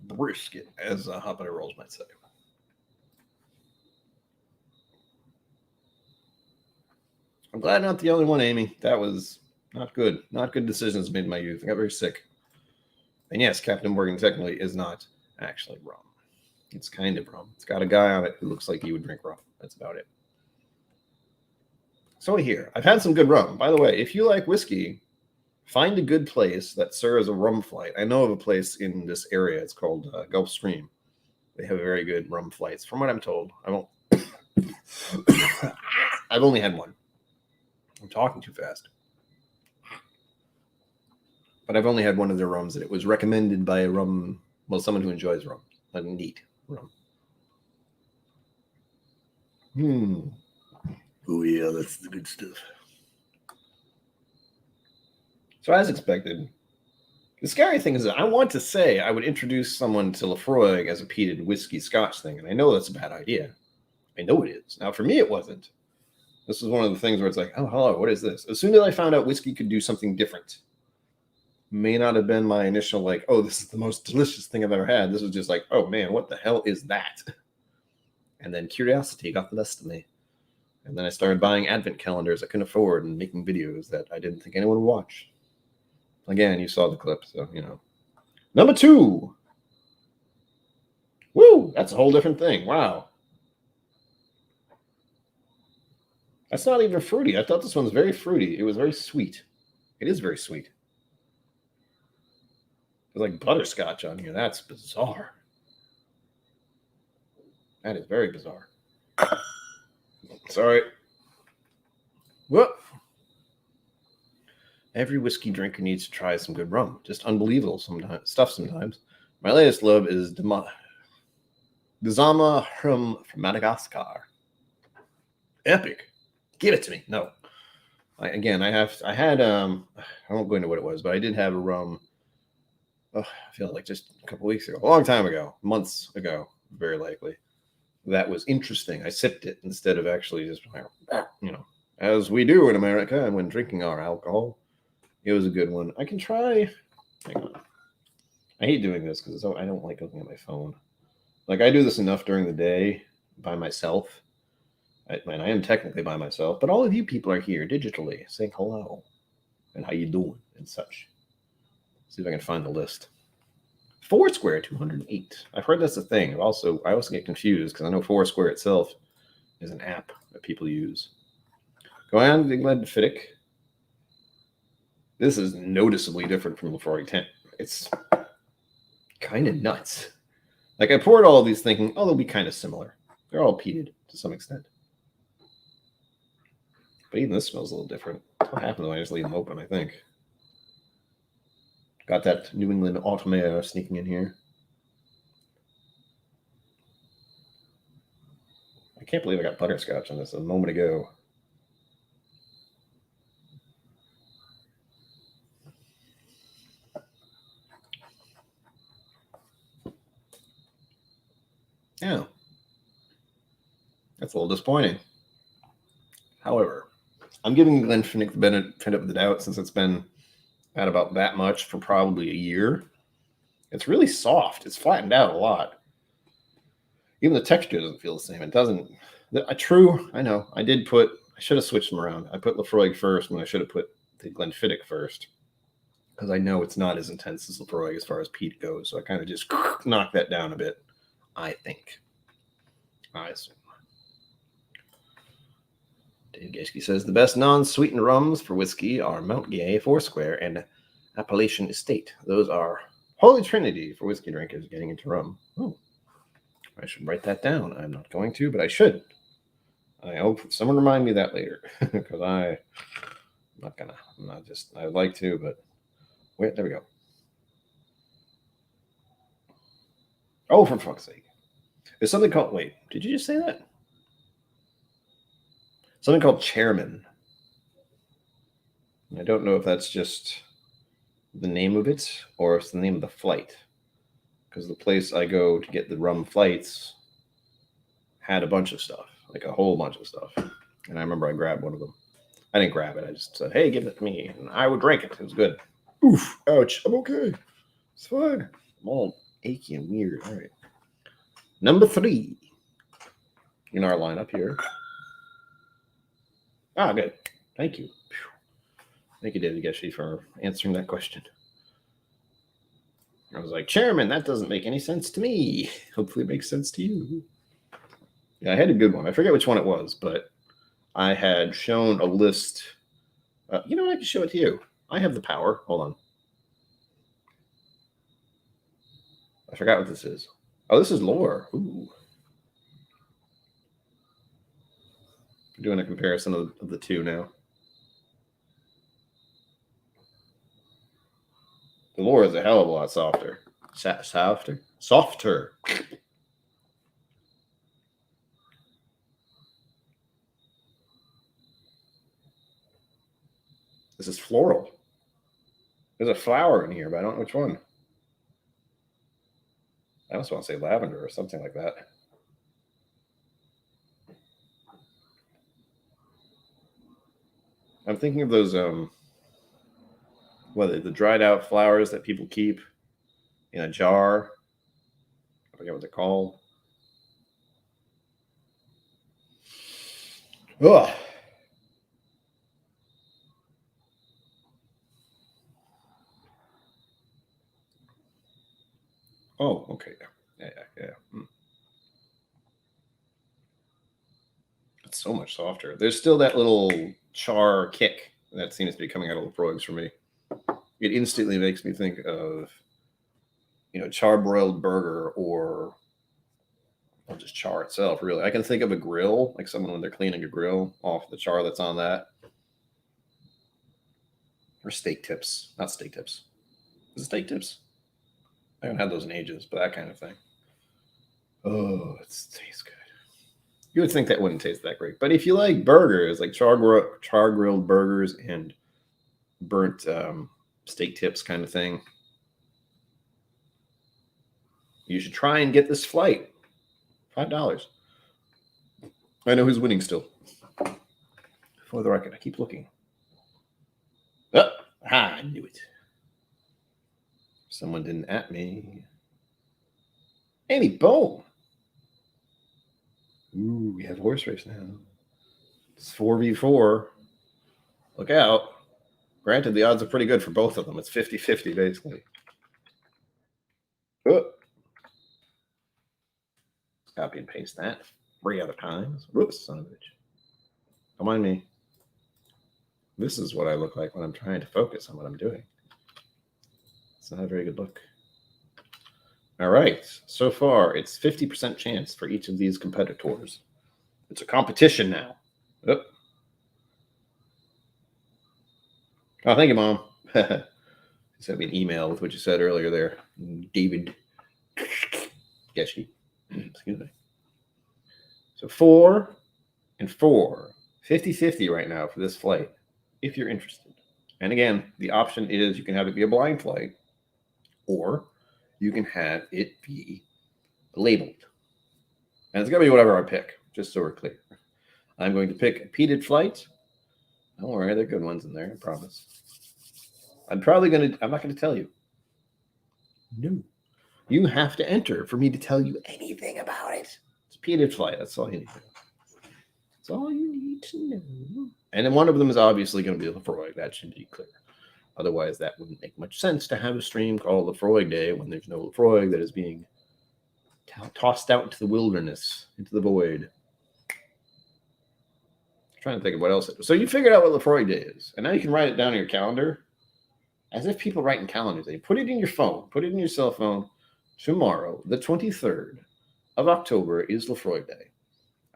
brisket, as Hot Butter Rolls might say. I'm glad I'm not the only one, Amy. That was not good. Not good decisions made in my youth. I got very sick. And yes, Captain Morgan technically is not actually rum. It's kind of rum. It's got a guy on it who looks like he would drink rum. That's about it. So here, I've had some good rum. By the way, if you like whiskey, find a good place that serves a rum flight. I know of a place in this area. It's called Gulf Stream. They have very good rum flights, from what I'm told. I've only had one. I'm talking too fast. But I've only had one of their rums, and it was recommended by someone who enjoys rum. Like neat rum. Oh, yeah, that's the good stuff. So as expected, the scary thing is that I want to say I would introduce someone to Laphroaig as a peated whiskey Scotch thing, and I know that's a bad idea. I know it is. Now, for me, it wasn't. This is one of the things where it's like, oh, hello, what is this? As soon as I found out whiskey could do something different, may not have been my initial like, oh, this is the most delicious thing I've ever had. This was just like, oh, man, what the hell is that? And then curiosity got the best of me. And then I started buying advent calendars I couldn't afford and making videos that I didn't think anyone would watch. Again, you saw the clip, so, Number 2. Woo, that's a whole different thing. Wow. That's not even fruity. I thought this one was very fruity. It was very sweet. It is very sweet. There's like butterscotch on here. That's bizarre. That is very bizarre. Sorry. Whoop. Every whiskey drinker needs to try some good rum. Just unbelievable sometimes. My latest love is Dizama from Madagascar. Epic. Give it to me. No. I won't go into what it was, but I did have a rum. I feel like just a couple weeks ago, a long time ago, months ago, very likely. That was interesting. I sipped it instead of actually just, as we do in America and when drinking our alcohol. It was a good one. I can try. Hang on. I hate doing this because I don't like looking at my phone. Like, I do this enough during the day by myself. I am technically by myself, but all of you people are here digitally saying hello and how you doing and such. See if I can find the list. Foursquare 208. I've heard that's a thing. I also get confused because I know Foursquare itself is an app that people use. Go on, the Glenfiddich. This is noticeably different from Laphroaig 10. It's kind of nuts. Like, I poured all of these thinking, oh, they'll be kind of similar. They're all peated to some extent. But even this smells a little different. What happened when I just leave them open, I think. Got that New England autumn air sneaking in here. I can't believe I got butterscotch on this a moment ago. Yeah. That's a little disappointing. However, I'm giving Glenfiddich the benefit of the doubt since it's been at about that much for probably a year. It's really soft. It's flattened out a lot. Even the texture doesn't feel the same. It doesn't. True, I know. I should have switched them around. I put Laphroaig first when I should have put the Glenfiddich first. Because I know it's not as intense as Laphroaig as far as peat goes. So I kind of just knocked that down a bit, I think. I assume. Dave Gashke says the best non-sweetened rums for whiskey are Mount Gay, Foursquare, and Appalachian Estate. Those are holy trinity for whiskey drinkers getting into rum. Oh, I should write that down. I'm not going to, but I should. I hope someone remind me that later because I'm not gonna. I'd like to, but wait. There we go. Oh, for fuck's sake! There's something called. Wait, did you just say that? Something called Chairman. I don't know if that's just the name of it or it's the name of the flight. Because the place I go to get the rum flights had a bunch of stuff, like a whole bunch of stuff. And I remember I grabbed one of them. I didn't grab it. I just said, hey, give it to me. And I would drink it. It was good. Oof. Ouch. I'm okay. It's fine. I'm all achy and weird. All right. Number 3 in our lineup here. Ah, good. Thank you. Thank you, David Geshe, for answering that question. I was like, Chairman, that doesn't make any sense to me. Hopefully it makes sense to you. Yeah, I had a good one. I forget which one it was, but I had shown a list. I can show it to you. I have the power. Hold on. I forgot what this is. Oh, this is lore. Ooh. Doing a comparison of the two now. The lore is a hell of a lot softer. Softer. This is floral. There's a flower in here, but I don't know which one. I almost want to say lavender or something like that. I'm thinking of those the dried out flowers that people keep in a jar. I forget what they're called. Ugh. Oh, okay. Yeah. It's so much softer. There's still that little char kick that seems to be coming out of Laphroaigs for me. It instantly makes me think of, charbroiled burger or Well, just char itself, really. I can think of a grill, like someone when they're cleaning a grill off the char that's on that. Or steak tips. Not steak tips. Is it steak tips? I haven't had those in ages, but that kind of thing. Oh, it tastes good. You would think that wouldn't taste that great. But if you like burgers, like char grilled burgers and burnt steak tips kind of thing, you should try and get this flight. $5. I know who's winning still. For the record, I keep looking. Oh, I knew it. Someone didn't at me. Amy, boom. Ooh, we have horse race now. It's 4v4. Look out. Granted, the odds are pretty good for both of them. It's 50-50, basically. Oh. Copy and paste that 3 other times. Whoops, son of a bitch. Don't mind me. This is what I look like when I'm trying to focus on what I'm doing. It's not a very good look. All right. So far, it's 50% chance for each of these competitors. It's a competition now. Oh, thank you, Mom. You sent me an email with what you said earlier there, David. Geshy. Excuse me. So 4 and 4. 50-50 right now for this flight, if you're interested. And again, the option is you can have it be a blind flight, or you can have it be labeled. And it's going to be whatever I pick, just so we're clear. I'm going to pick a peated flight. Don't worry, there are good ones in there, I promise. I'm not going to tell you. No. You have to enter for me to tell you anything about it. It's a peated flight. That's all you need to know. That's all you need to know. And then one of them is obviously going to be Laphroaig. That should be clear. Otherwise, that wouldn't make much sense to have a stream called Laphroaig Day when there's no Laphroaig that is being tossed out into the wilderness, into the void. I'm trying to think of what else it was. So you figured out what Laphroaig Day is, and now you can write it down in your calendar, as if people write in calendars. They put it in your phone, put it in your cell phone. Tomorrow, the 23rd of October, is Laphroaig Day.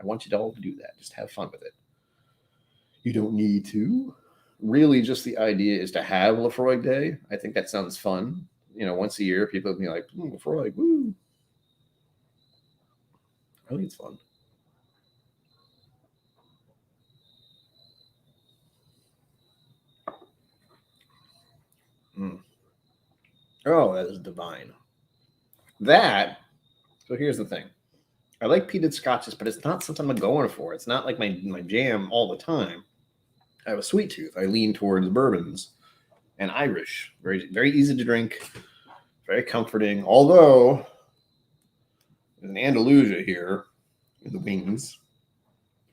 I want you all to do that. Just have fun with it. You don't need to. Really, just the idea is to have Laphroaig Day. I think that sounds fun. You know, once a year, people will be like, Laphroaig, woo. I think it's fun. Oh, that is divine. So here's the thing. I like peated scotches, but it's not something I'm going for. It's not like my jam all the time. I have a sweet tooth. I lean towards bourbons and Irish. Very, very easy to drink. Very comforting. Although, there's an Andalusia here in the wings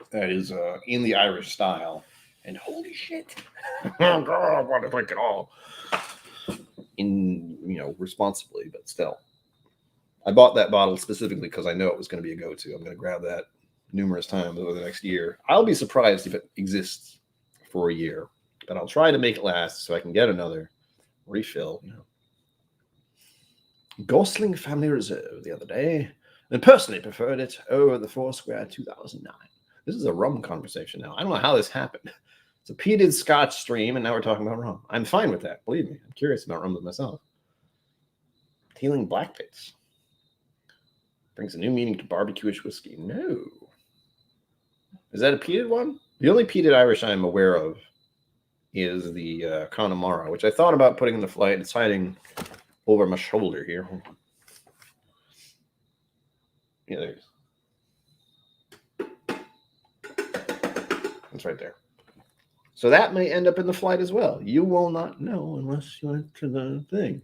that is in the Irish style. And holy shit. Oh, God, I want to drink it all. Responsibly, but still. I bought that bottle specifically because I know it was going to be a go-to. I'm going to grab that numerous times over the next year. I'll be surprised if it exists for a year, but I'll try to make it last so I can get another refill. Gosling Family Reserve the other day, and personally preferred it over the Foursquare 2009. This is a rum conversation now. I don't know how this happened. It's a peated Scotch stream, and now we're talking about rum. I'm fine with that. Believe me, I'm curious about rum with myself. Healing Blackpits brings a new meaning to barbecue-ish whiskey. No. Is that a peated one? The only peated Irish I'm aware of is the Connemara, which I thought about putting in the flight. It's hiding over my shoulder here. Yeah, there it is. It's right there. So that may end up in the flight as well. You will not know unless you enter the thing.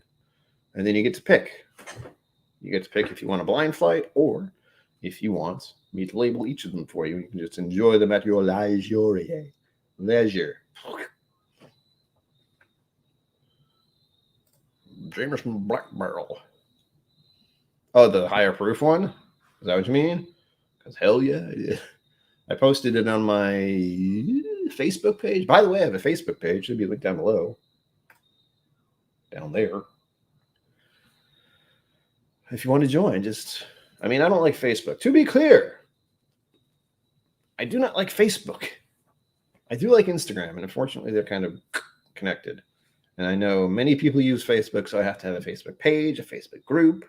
And then you get to pick. You get to pick if you want a blind flight or if you want me to label each of them for you. You can just enjoy them at your leisure. Jameson Black Barrel. Oh, the higher proof one? Is that what you mean? Because hell yeah. I posted it on my Facebook page. By the way, I have a Facebook page. Should be linked down below. Down there. If you want to join, just I mean, I don't like Facebook. To be clear, I do not like Facebook. I do like Instagram, and unfortunately, they're kind of connected. And I know many people use Facebook, so I have to have a Facebook page, a Facebook group.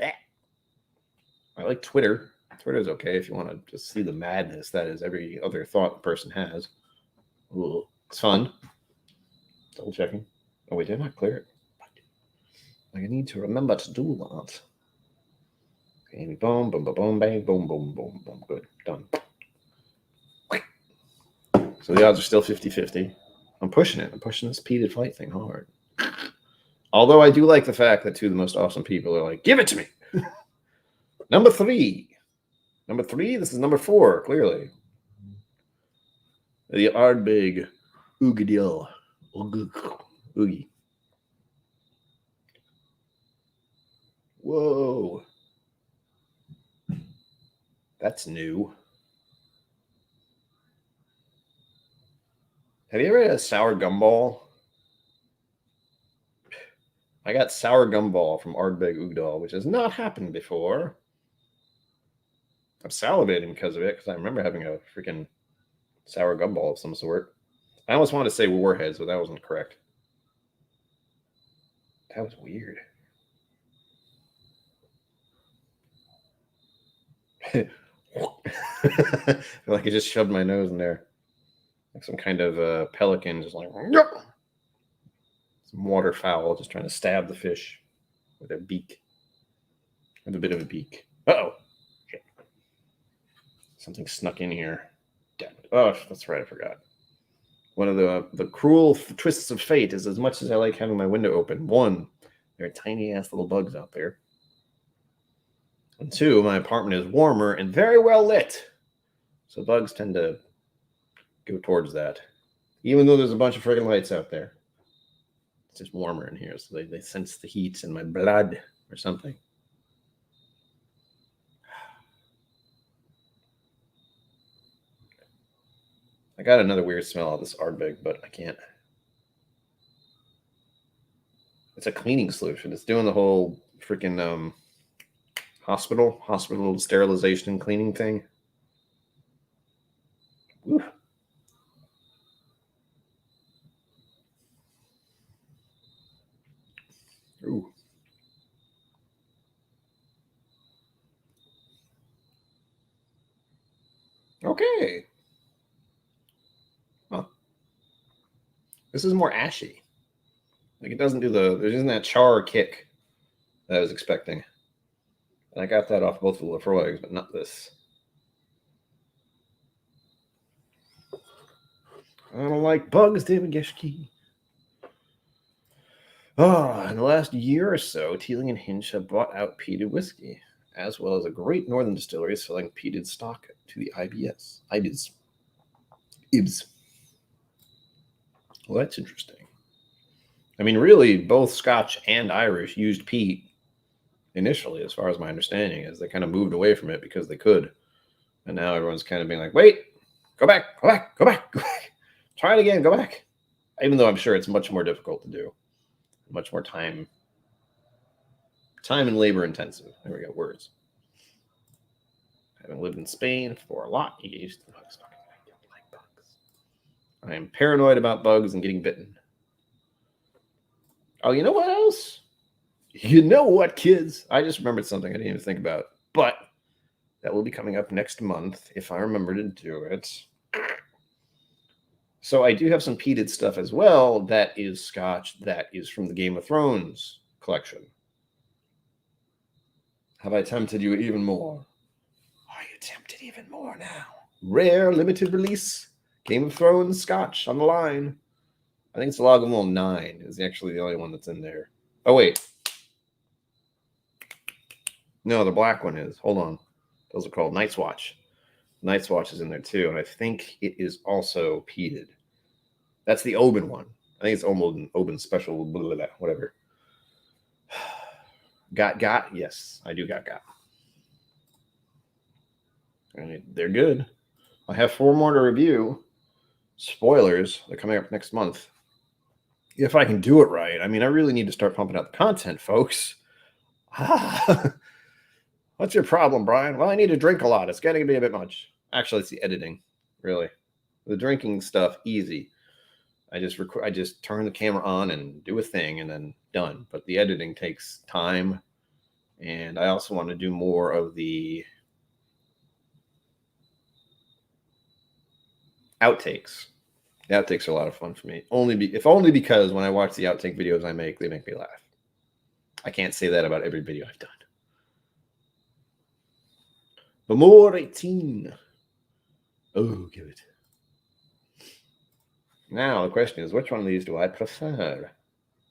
I like Twitter. Twitter's okay if you want to just see the madness that is every other thought a person has. Ooh, it's fun. Double checking. Oh, wait, did I not clear it? I need to remember to do that. Okay, boom, boom, boom, boom, bang, boom, boom, boom, boom. Good. Done. So the odds are still 50-50. I'm pushing it. I'm pushing this peated fight thing hard. Although I do like the fact that two of the most awesome people are like, give it to me. Number 3. Number 3? This is number 4, clearly. The Ardbeg Oogie. Oogie. Whoa. That's new. Have you ever had a sour gumball? I got sour gumball from Ardbeg Oogdal, which has not happened before. I'm salivating because of it, because I remember having a freaking sour gumball of some sort. I almost wanted to say Warheads, but that wasn't correct. That was weird. I feel like I just shoved my nose in there. Like some kind of pelican, just like, some waterfowl just trying to stab the fish with their beak. With a bit of a beak. Uh-oh. Shit. Something snuck in here. Damn it. Oh, that's right, I forgot. One of the cruel twists of fate is, as much as I like having my window open, 1, there are tiny-ass little bugs out there. And 2, my apartment is warmer and very well lit. So bugs tend to go towards that. Even though there's a bunch of friggin' lights out there. It's just warmer in here, so they sense the heat in my blood or something. I got another weird smell of this Ardbeg, but I can't. It's a cleaning solution. It's doing the whole freaking hospital sterilization cleaning thing. Woo. Ooh. Okay. Huh. This is more ashy. Like, it doesn't do there isn't that char kick that I was expecting. And I got that off both of the Laphroaigs, but not this. I don't like bugs, David Geschke. In the last year or so, Teeling and Hinch have bought out peated whiskey, as well as a great northern distillery selling peated stock to the IBS. IBS. Well, that's interesting. I mean, really, both Scotch and Irish used peat initially, as far as my understanding is. They kind of moved away from it because they could. And now everyone's kind of being like, wait, go back. Try it again, go back. Even though I'm sure it's much more difficult to do. Much more time and labor intensive. There we go, words. Having lived in Spain for a lot, you get used to the bugs. I don't like bugs. I am paranoid about bugs and getting bitten. Oh, you know what else? You know what, kids? I just remembered something I didn't even think about. But that will be coming up next month if I remember to do it. So I do have some peated stuff as well. That is Scotch. That is from the Game of Thrones collection. Have I tempted you even more? Are you tempted even more now? Rare, limited release, Game of Thrones Scotch on the line. I think it's Lagavulin 9 is actually the only one that's in there. Oh, wait. No, the black one is. Hold on. Those are called Night's Watch. Night's Watch is in there too, and I think it is also peated. That's the Oban one. I think it's Oban Special, blah, blah, blah, whatever. Got? Yes, I do got. I mean, they're good. I have 4 more to review. Spoilers, they're coming up next month. If I can do it right. I mean, I really need to start pumping out the content, folks. What's your problem, Brian? Well, I need to drink a lot. It's getting to be a bit much. Actually, it's the editing, really. The drinking stuff, easy. I just turn the camera on and do a thing and then done. But the editing takes time. And I also want to do more of the outtakes. The outtakes are a lot of fun for me. If only because when I watch the outtake videos I make, they make me laugh. I can't say that about every video I've done. But more 18. Oh, give it. Now the question is, which one of these do I prefer?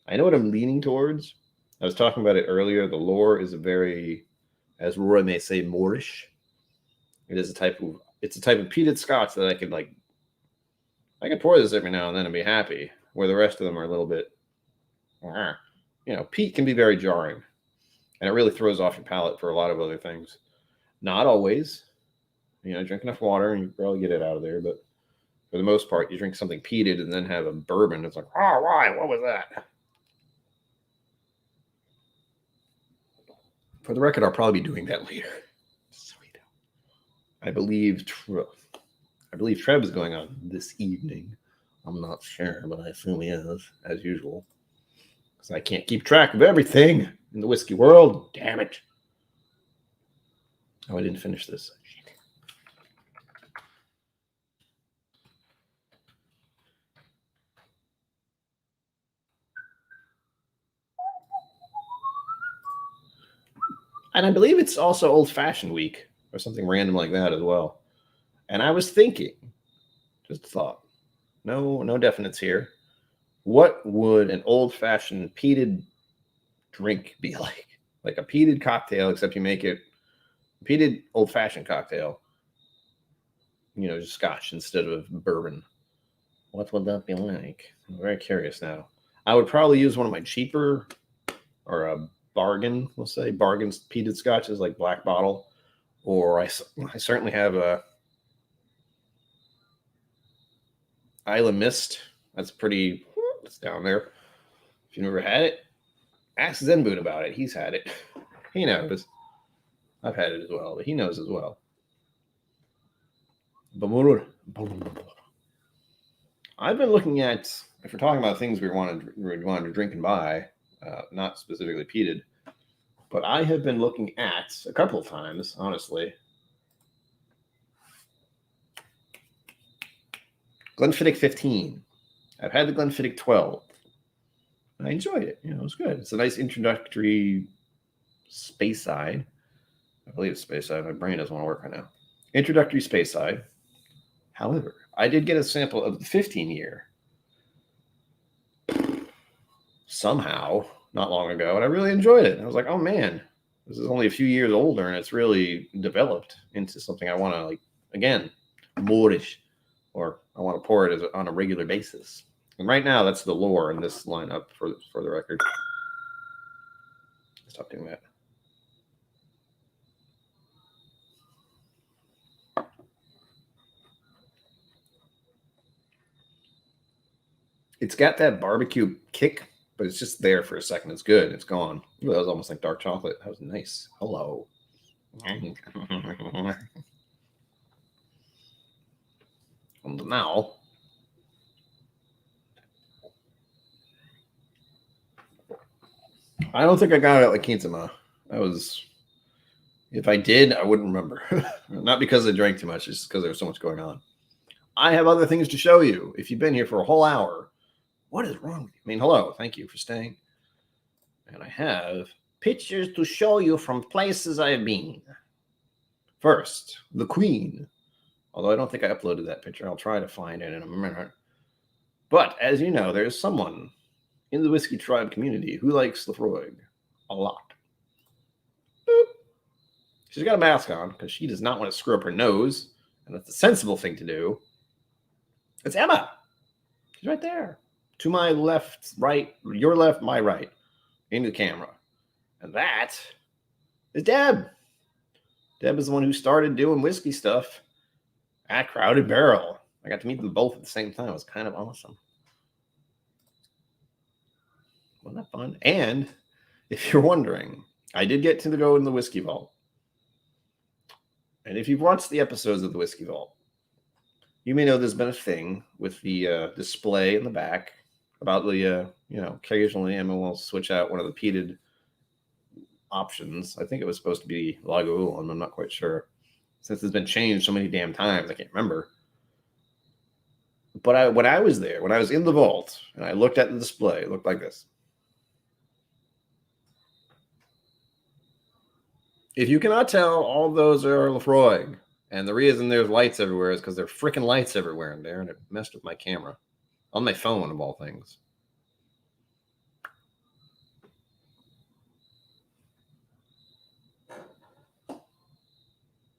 I know what I'm leaning towards. I was talking about it earlier. The lore is a very, as Roy may say, Moorish. It's a type of peated Scotch that I could pour this every now and then and be happy. Where the rest of them are a little bit, peat can be very jarring, and it really throws off your palate for a lot of other things. Not always. Drink enough water and you probably get it out of there, but for the most part, you drink something peated and then have a bourbon. It's like, oh, why? What was that? For the record, I'll probably be doing that later. Sweet. I believe Trev is going on this evening. I'm not sure, but I assume he is, as usual. Because I can't keep track of everything in the whiskey world. Damn it. Oh, I didn't finish this. And I believe it's also old-fashioned week or something random like that as well. And I was thinking, just thought, no definites here. What would an old-fashioned peated drink be like? Like a peated cocktail, except you make it peated old-fashioned cocktail. Just Scotch instead of bourbon. What would that be like? I'm very curious now. I would probably use one of my cheaper or a bargain, we'll say, bargain peated Scotches like Black Bottle. Or I certainly have a Isla Mist. It's down there. If you've never had it, ask Zenboot about it. He's had it. He knows. I've had it as well, but he knows as well. I've been looking at, if we're talking about things we wanted to drink and buy, not specifically peated, but I have been looking at a couple of times, honestly. Glenfiddich 15. I've had the Glenfiddich 12. I enjoyed it. It was good. It's a nice introductory Speyside. I believe it's Speyside. My brain doesn't want to work right now. Introductory Speyside. However, I did get a sample of the 15-year somehow not long ago, and I really enjoyed it. I was like, oh man, this is only a few years older, and it's really developed into something I want to, again, Moorish, or I want to pour it on a regular basis. And right now, that's the lore in this lineup for the record. Stop doing that. It's got that barbecue kick, but it's just there for a second. It's good. It's gone. Ooh, that was almost like dark chocolate. That was nice. Hello. And now, I don't think I got it like Quinzema. If I did, I wouldn't remember. Not because I drank too much, just because there was so much going on. I have other things to show you. If you've been here for a whole hour, what is wrong with you? I mean, hello. Thank you for staying. And I have pictures to show you from places I've been. First, the Queen. Although I don't think I uploaded that picture. I'll try to find it in a minute. But as you know, there's someone in the Whiskey Tribe community who likes Laphroaig a lot. Boop. She's got a mask on because she does not want to screw up her nose. And that's a sensible thing to do. It's Emma. She's right there. To my left, right, your left, my right. Into the camera. And that is Deb. Deb is the one who started doing whiskey stuff at Crowded Barrel. I got to meet them both at the same time. It was kind of awesome. Wasn't that fun? And if you're wondering, I did get to go in the whiskey vault. And if you've watched the episodes of the Whiskey Vault, you may know there's been a thing with the display in the back about the, occasionally Emma will switch out one of the peated options. I think it was supposed to be Lagavulin. I'm not quite sure. Since it's been changed so many damn times, I can't remember. But when I was there, when I was in the vault, and I looked at the display, it looked like this. If you cannot tell, all those are Laphroaig. And the reason there's lights everywhere is because there are freaking lights everywhere in there, and it messed with my camera. On my phone, of all things.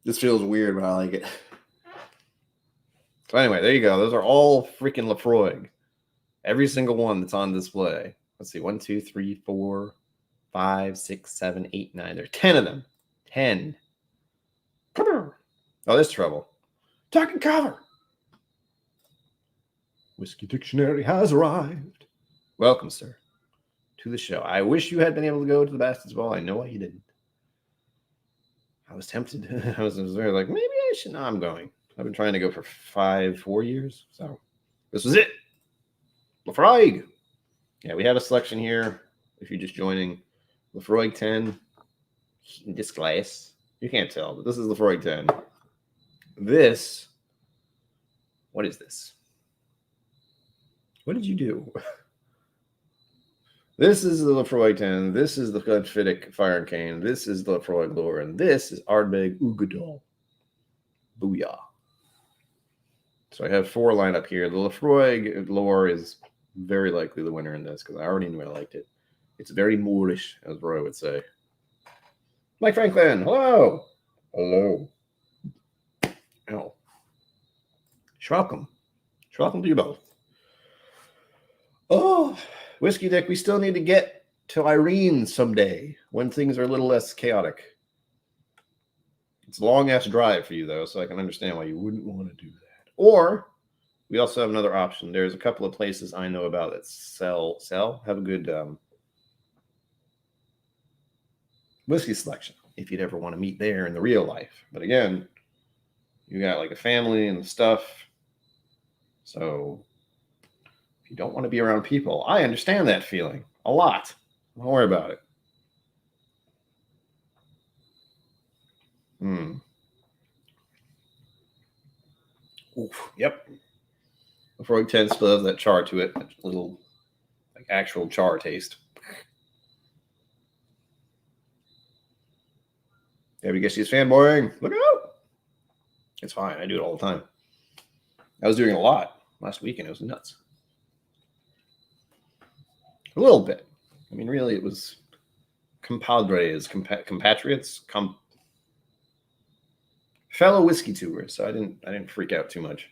This feels weird, but I like it. So anyway, there you go. Those are all freaking Laphroaig. Every single one that's on display. Let's see. 1, 2, 3, 4, 5, 6, 7, 8, 9. There are 10 of them. 10. Oh, there's trouble. Talking cover. Whiskey Dictionary has arrived. Welcome, sir, to the show. I wish you had been able to go to the Bastards Ball. I know why you didn't. I was tempted. I was very like, maybe I should. No, I'm going. I've been trying to go for 4 years. So this was it. Laphroaig. Yeah, we have a selection here. If you're just joining, Laphroaig 10. In this glass. You can't tell, but this is Laphroaig 10. This. What is this? What did you do? This is the Laphroaig 10. This is the Glenfiddich Fire and Cane. This is the Laphroaig Lore. And this is Ardbeg Ugadal. Booyah. So I have 4 lined up here. The Laphroaig Lore is very likely the winner in this because I already knew I liked it. It's very Moorish, as Roy would say. Mike Franklin, hello. Hello. Oh. Schwelcome. Schwelcome to you both. Oh, Whiskey Dick, we still need to get to Irene someday when things are a little less chaotic. It's a long-ass drive for you, though, so I can understand why you wouldn't want to do that. Or we also have another option. There's a couple of places I know about that have a good whiskey selection if you'd ever want to meet there in the real life. But again, you got like a family and stuff. So if you don't want to be around people, I understand that feeling a lot. Don't worry about it. Oof, yep. Laphroaig 10 still has that char to it, that little like actual char taste. Gabby Gishie's fanboying. Look out! It's fine. I do it all the time. I was doing it a lot last weekend. It was nuts. A little bit. I mean, really, it was compadres, compatriots, fellow whiskey tubers. So I didn't freak out too much.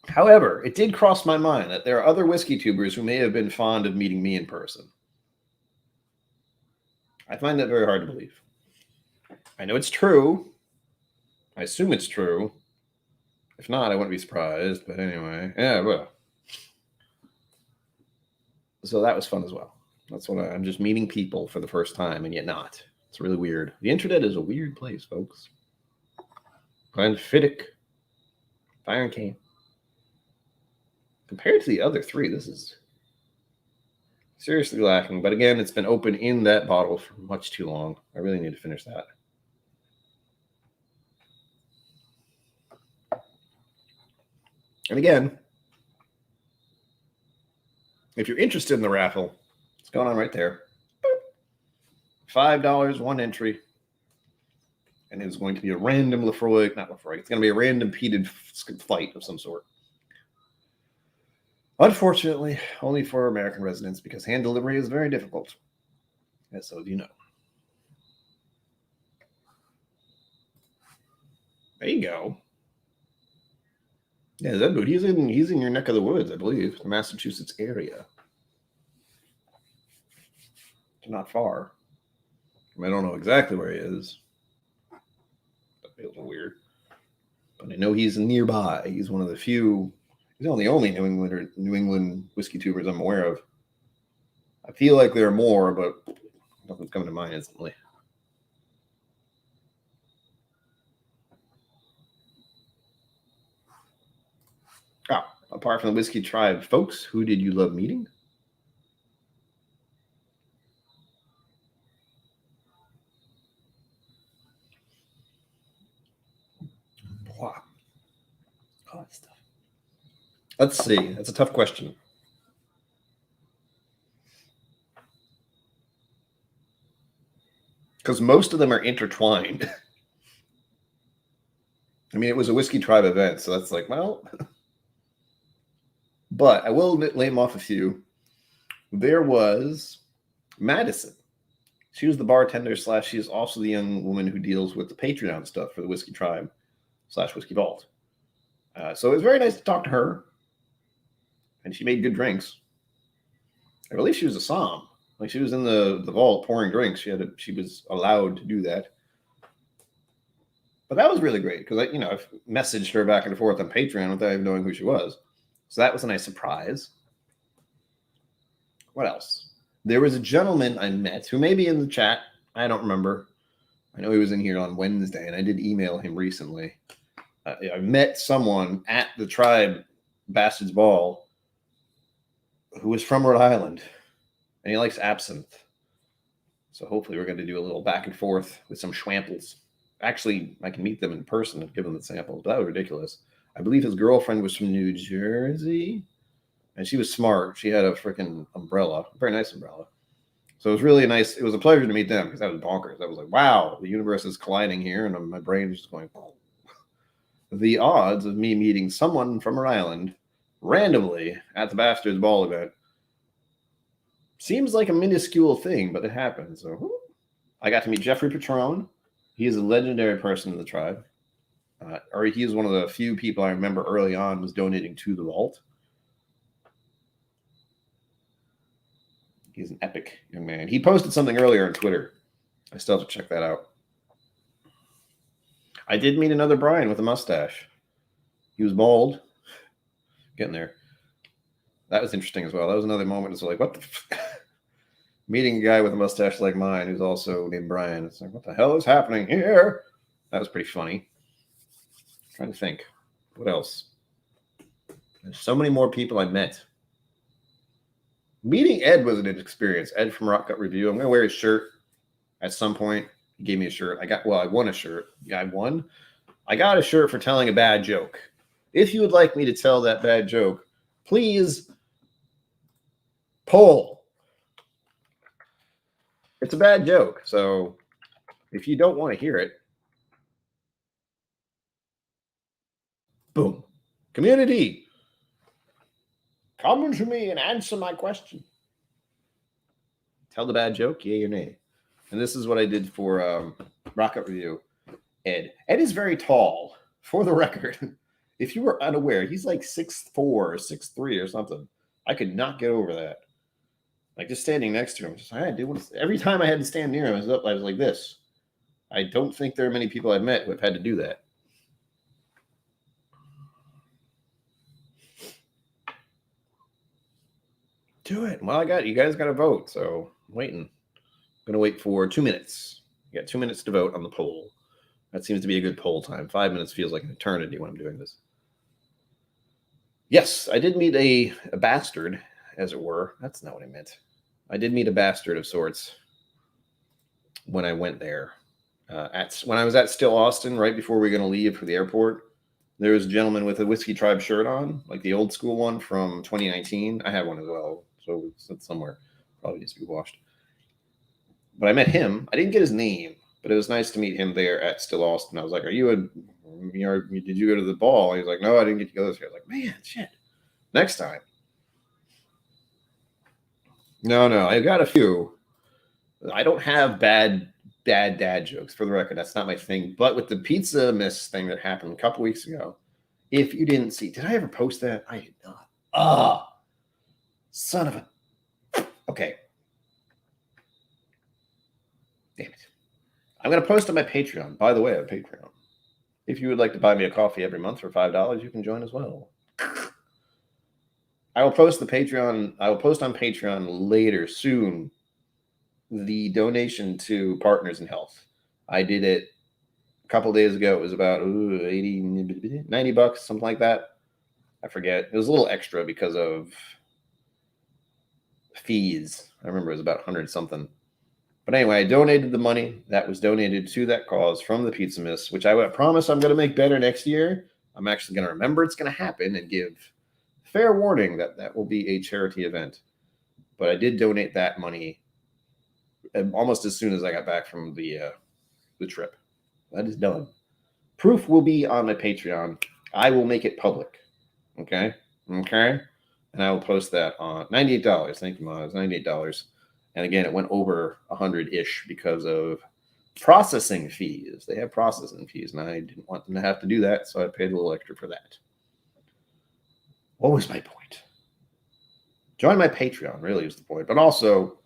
However, it did cross my mind that there are other whiskey tubers who may have been fond of meeting me in person. I find that very hard to believe. I know it's true. I assume it's true. If not, I wouldn't be surprised. But anyway, yeah, well. So that was fun as well. That's what I'm just meeting people for the first time, and yet not. It's really weird. The internet is a weird place, folks. Glenfiddich, Fire and Cane. Compared to the other 3, this is seriously lacking. But again, it's been open in that bottle for much too long. I really need to finish that. And again, if you're interested in the raffle, it's going on right there. $5, 1 entry. And it's going to be a random Laphroaig, not Laphroaig. It's going to be a random peated flight of some sort. Unfortunately, only for American residents because hand delivery is very difficult. As so you know. There you go. Yeah, that dude, he's in your neck of the woods, I believe, the Massachusetts area. Not far. I don't know exactly where he is. That feels weird. But I know he's nearby. He's one of the few. He's not the only New England whiskey tubers I'm aware of. I feel like there are more, but nothing's coming to mind instantly. apart from the Whiskey Tribe folks, who did you love meeting? Wow. Oh, that's tough. Let's see. That's a tough question. Because most of them are intertwined. I mean, it was a Whiskey Tribe event, so that's like, well. But I will name off a few. There was Madison. She was the bartender / she is also the young woman who deals with the Patreon stuff for the Whiskey Tribe / Whiskey Vault. So it was very nice to talk to her. And she made good drinks. I believe she was a som. Like she was in the vault pouring drinks. She was allowed to do that. But that was really great because I've messaged her back and forth on Patreon without even knowing who she was. So that was a nice surprise. What else? There was a gentleman I met who may be in the chat. I don't remember. I know he was in here on Wednesday, and I did email him recently. I met someone at the Tribe Bastards Ball who was from Rhode Island, and he likes absinthe. So hopefully we're going to do a little back and forth with some schwamples. Actually, I can meet them in person and give them the samples, but that was ridiculous. I believe his girlfriend was from New Jersey, and she was smart. She had a freaking umbrella, a very nice umbrella. So it was really nice. It was a pleasure to meet them because that was bonkers. I was like, wow, the universe is colliding here, and my brain is just going, oh. The odds of me meeting someone from Rhode Island randomly at the Bastards Ball event seems like a minuscule thing, but it happened. So I got to meet Jeffrey Patron. He is a legendary person in the tribe. Or he is one of the few people I remember early on was donating to the vault. He's an epic young man. He posted something earlier on Twitter. I still have to check that out. I did meet another Brian with a mustache. He was bald. Getting there. That was interesting as well. That was another moment. It's like, what the meeting a guy with a mustache like mine who's also named Brian. It's like, what the hell is happening here? That was pretty funny. I'm trying to think. What else? There's so many more people I met. Meeting Ed was an experience. Ed from Rock Cut Review. I'm going to wear his shirt at some point. He gave me a shirt. I won a shirt. Yeah, I won. I got a shirt for telling a bad joke. If you would like me to tell that bad joke, please poll. It's a bad joke, so if you don't want to hear it, boom. Community, come to me and answer my question. Tell the bad joke, yay or nay. And this is what I did for Rocket Review. Ed is very tall, for the record. If you were unaware, he's like 6'4", or 6'3", or something. I could not get over that. Like just standing next to him, just like, every time I had to stand near him, I was like this. I don't think there are many people I've met who have had to do that. Do it. Well, you guys got to vote, so I'm waiting. I'm gonna wait for 2 minutes. You got 2 minutes to vote on the poll. That seems to be a good poll time. 5 minutes feels like an eternity when I'm doing this. Yes, I did meet a bastard, as it were. That's not what I meant. I did meet a bastard of sorts when I went there. When I was at Still Austin, right before we were going to leave for the airport, there was a gentleman with a Whiskey Tribe shirt on, like the old school one from 2019. I had one as well, so it's somewhere. Probably needs to be washed. But I met him. I didn't get his name, but it was nice to meet him there at Still Austin. I was like, did you go to the ball? He was like, no, I didn't get to go this year. I was like, man, shit. Next time. No, I got a few. I don't have bad dad jokes, for the record. That's not my thing. But with the pizza miss thing that happened a couple weeks ago, if you didn't see, did I ever post that? I did not. Son of a. Okay. Damn it. I'm going to post on my Patreon. By the way, on Patreon. If you would like to buy me a coffee every month for $5, you can join as well. I will post on Patreon later, soon, the donation to Partners in Health. I did it a couple days ago. It was about $90, something like that. I forget. It was a little extra because of fees. I remember it was about 100 something. But anyway, I donated the money that was donated to that cause from the Pizza Miss, which I promise I'm going to make better next year. I'm actually going to remember it's going to happen and give fair warning that that will be a charity event. But I did donate that money almost as soon as I got back from the trip. That is done. Proof will be on my Patreon. I will make it public. Okay? Okay? And I will post that on $98. Thank you, Mom. It's $98. And again, it went over 100-ish because of processing fees. They have processing fees, and I didn't want them to have to do that, so I paid a little extra for that. What was my point? Join my Patreon, really is the point. But also,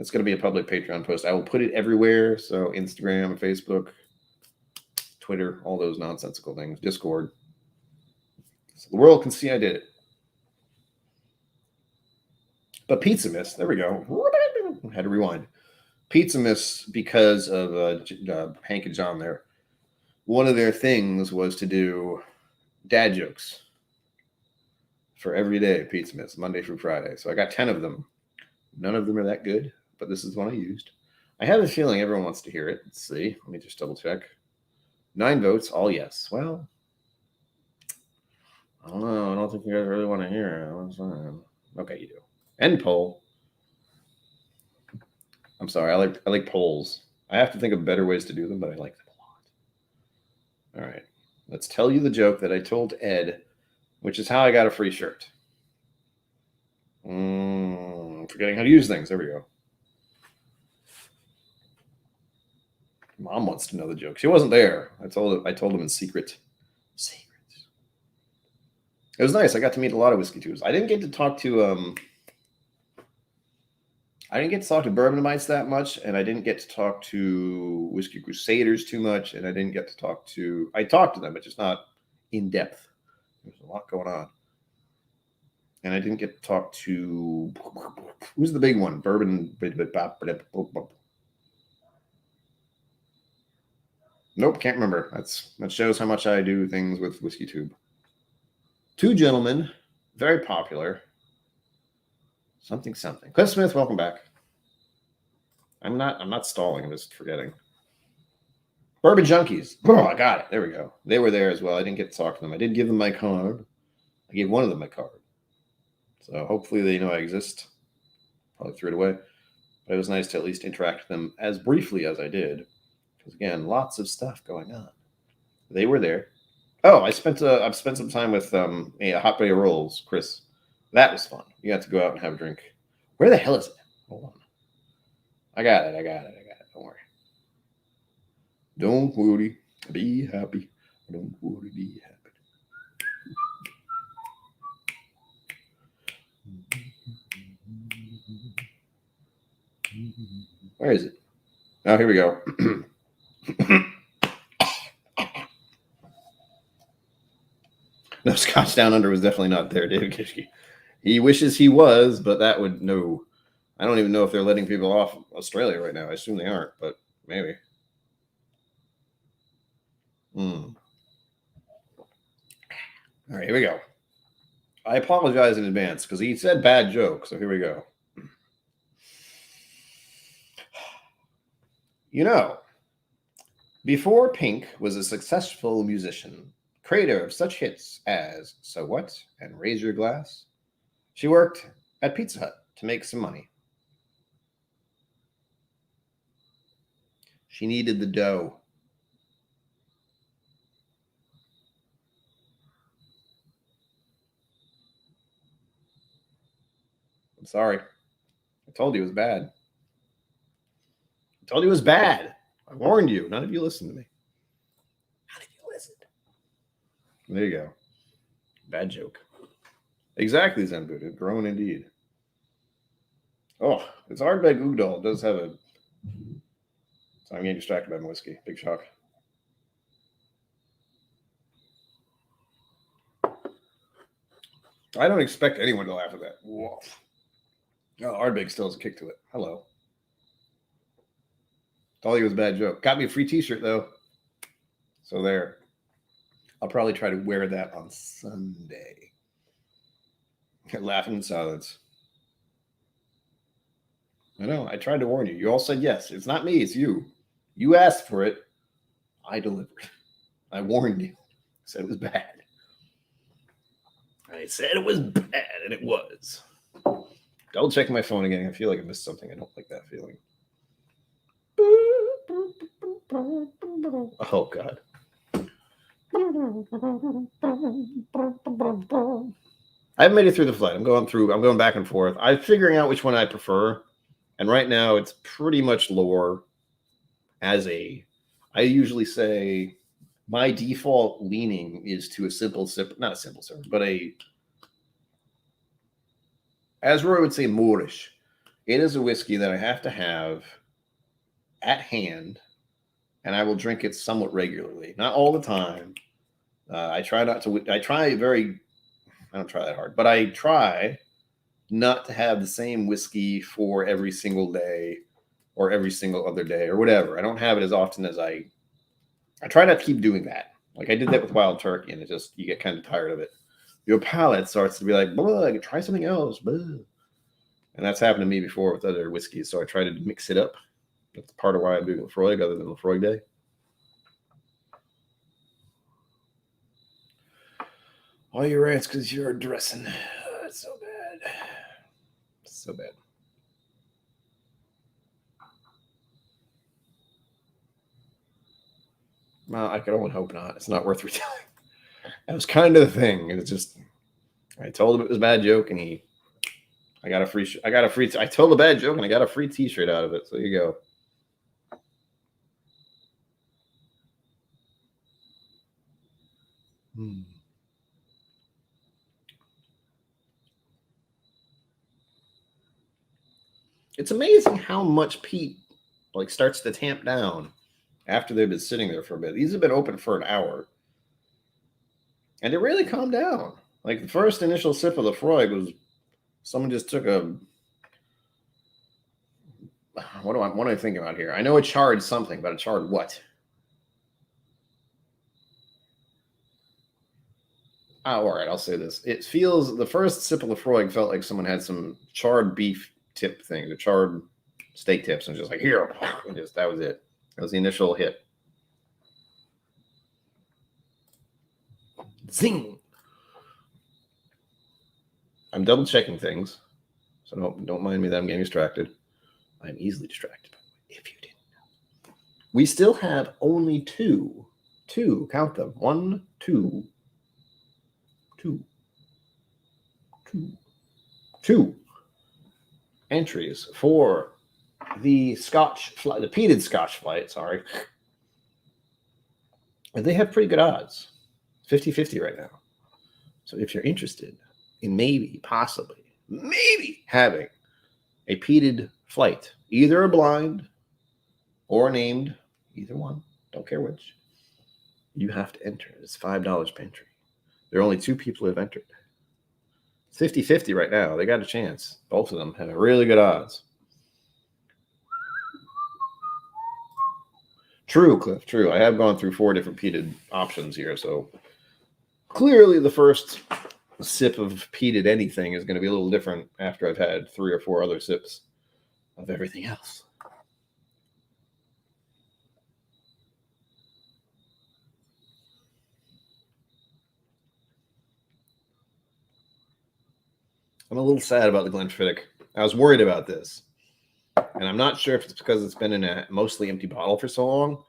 it's going to be a public Patreon post. I will put it everywhere. So Instagram, Facebook, Twitter, all those nonsensical things, Discord. So the world can see I did it. But Pizza Miss, there we go. Had to rewind. Pizza Miss, because of Hank and John there, one of their things was to do dad jokes for every day. Pizza Miss, Monday through Friday. So I got 10 of them. None of them are that good, but this is one I used. I have a feeling everyone wants to hear it. Let's see. Let me just double check. 9 votes, all yes. Well, I don't know. I don't think you guys really want to hear it. Okay, you do. End poll. I'm sorry. I like polls. I have to think of better ways to do them, but I like them a lot. All right. Let's tell you the joke that I told Ed, which is how I got a free shirt. Forgetting how to use things. There we go. Mom wants to know the joke. She wasn't there. I told him in secret. It was nice. I got to meet a lot of whiskey tubes. I didn't get to talk to Bourbon-Mites that much, and I didn't get to talk to Whiskey Crusaders too much, and I didn't get to talk to... I talked to them, but just not in depth. There's a lot going on. And I didn't get to talk to... Who's the big one? Bourbon... Nope, can't remember. That shows how much I do things with Whiskey Tube. 2 gentlemen, very popular. Something. Cliff Smith, welcome back. I'm not stalling, I'm just forgetting. Bourbon Junkies. Oh, I got it. There we go. They were there as well. I didn't get to talk to them. I did give them my card. I gave one of them my card. So hopefully they know I exist. Probably threw it away. But it was nice to at least interact with them as briefly as I did. Because again, lots of stuff going on. They were there. Oh, I've spent some time with Hot Bay Rolls, Chris. That was fun. You got to go out and have a drink. Where the hell is it? Hold on. I got it. Don't worry. Don't worry. Be happy. Don't worry. Be happy. Where is it? Oh, here we go. No, Scotch Down Under was definitely not there, David Kishke. He wishes he was, but that would no. I don't even know if they're letting people off Australia right now. I assume they aren't, but maybe. All right, here we go. I apologize in advance because he said bad joke, so here we go. You know, before Pink was a successful musician, creator of such hits as So What and Raise Your Glass, she worked at Pizza Hut to make some money. She needed the dough. I'm sorry. I told you it was bad. I warned you. None of you listened to me. There you go. Bad joke. Exactly, Zen Buddha. Grown indeed. Oh, it's Ardbeg Ugdal. It does have a... So I'm getting distracted by my whiskey. Big shock. I don't expect anyone to laugh at that. Whoa. Oh, Ardbeg still has a kick to it. Hello. Told you it was a bad joke. Got me a free t-shirt, though. So there. I'll probably try to wear that on Sunday. Laughing in silence. I know. I tried to warn you. You all said yes. It's not me. It's you. You asked for it. I delivered. I warned you. I said it was bad. I said it was bad, and it was. Double checking my phone again. I feel like I missed something. I don't like that feeling. Oh, God. I haven't made it through the flight. I'm going back and forth. I'm figuring out which one I prefer. And right now it's pretty much lore I usually say my default leaning is to a simple sip, not a simple sip, but as Roy would say, Moorish. It is a whiskey that I have to have at hand, and I will drink it somewhat regularly. Not all the time. I try not to. I don't try that hard, but I try not to have the same whiskey for every single day or every single other day or whatever. I don't have it as often as I try not to keep doing that. Like I did that with Wild Turkey, and you get kind of tired of it. Your palate starts to be like, I could try something else. Blah. And that's happened to me before with other whiskeys. So I try to mix it up. That's part of why I'm doing Laphroaig other than Laphroaig Day. All your rants because you're dressing. That's so bad. So bad. Well, I could only hope not. It's not worth retelling. That was kind of the thing. It's just, I told him it was a bad joke, and I told a bad joke, and I got a free T-shirt out of it. So there you go. It's amazing how much peat starts to tamp down after they've been sitting there for a bit. These have been open for an hour, and they really calmed down. Like the first initial sip of Laphroaig was someone just took a. What am I thinking about here? I know it charred something, but it charred what? Oh, all right, I'll say this. It feels the first sip of Laphroaig felt like someone had some charred beef tip thing, the charred steak tips, and just like here, and that was it. That was the initial hit. Zing. I'm double checking things, so don't mind me that I'm getting distracted. I'm easily distracted. If you didn't know, we still have only two. Count them. 1, 2, 2 entries for the Scotch flight, the peated Scotch flight. Sorry, and they have pretty good odds, 50-50 right now. So if you're interested in possibly having a peated flight, either a blind or named, either one, don't care which, you have to enter. It's $5 per entry. There are only 2 people who have entered. It's 50-50 right now. They got a chance. Both of them have really good odds. True, Cliff, true. I have gone through 4 different peated options here, so clearly the first sip of peated anything is going to be a little different after I've had 3 or 4 other sips of everything else. I'm a little sad about the Glenfiddich. I was worried about this, and I'm not sure if it's because it's been in a mostly empty bottle for so long,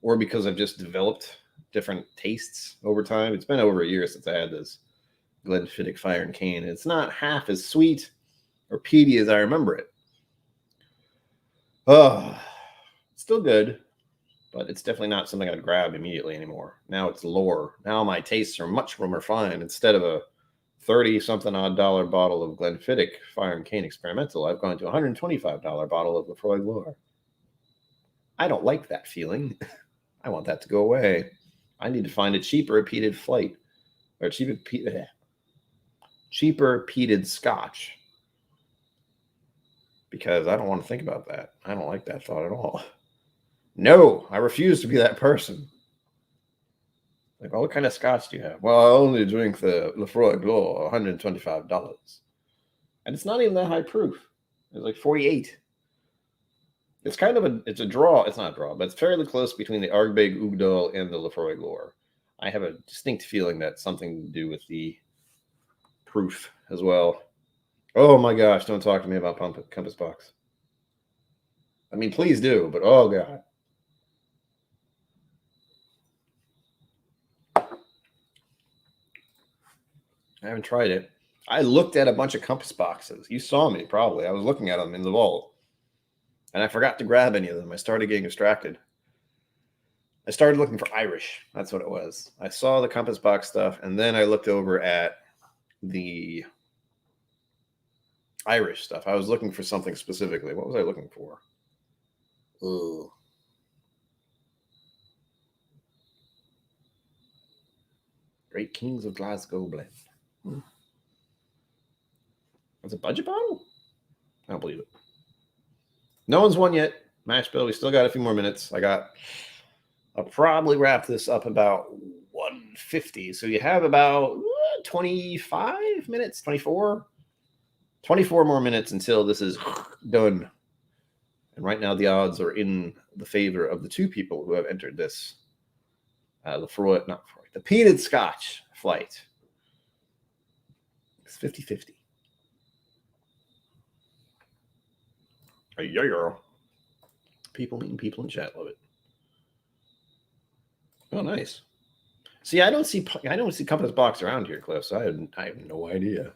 or because I've just developed different tastes over time. It's been over a year since I had this Glenfiddich Fire and Cane. It's not half as sweet or peaty as I remember it. Oh, it's still good, but it's definitely not something I'd grab immediately anymore. Now it's lore. Now my tastes are much more refined. Instead of a 30-something odd dollar bottle of Glenfiddich Fire and Cane Experimental, I've gone to a $125 bottle of Laphroaig lore. I don't like that feeling. I want that to go away. I need to find a cheaper peated flight, or cheaper peated Scotch, because I don't want to think about that. I don't like that thought at all. No, I refuse to be that person. Like, well, what kind of scotch do you have? Well, I only drink the Laphroaig Day, $125. And it's not even that high proof. It's like 48. It's kind of it's a draw. It's not a draw, but it's fairly close between the Ardbeg Ugdal and the Laphroaig Day. I have a distinct feeling that's something to do with the proof as well. Oh my gosh, don't talk to me about Compass Box. I mean, please do, but oh god. I haven't tried it. I looked at a bunch of Compass Boxes. You saw me probably. I was looking at them in the vault. And I forgot to grab any of them. I started getting distracted. I started looking for Irish. That's what it was. I saw the Compass Box stuff, and then I looked over at the Irish stuff. I was looking for something specifically. What was I looking for? Ooh. Great Kings of Glasgow blend. It's a budget bottle? I don't believe it. No one's won yet. Mash Bill, we still got a few more minutes. I'll probably wrap this up about 1:50. So you have about 25 minutes, 24 more minutes until this is done. And right now the odds are in the favor of the two people who have entered this. The peated Scotch flight. It's 50-50. Yeah. People meeting people in chat. Love it. Oh, nice. See, I don't see Compass Box around here, Cliff. So I have no idea.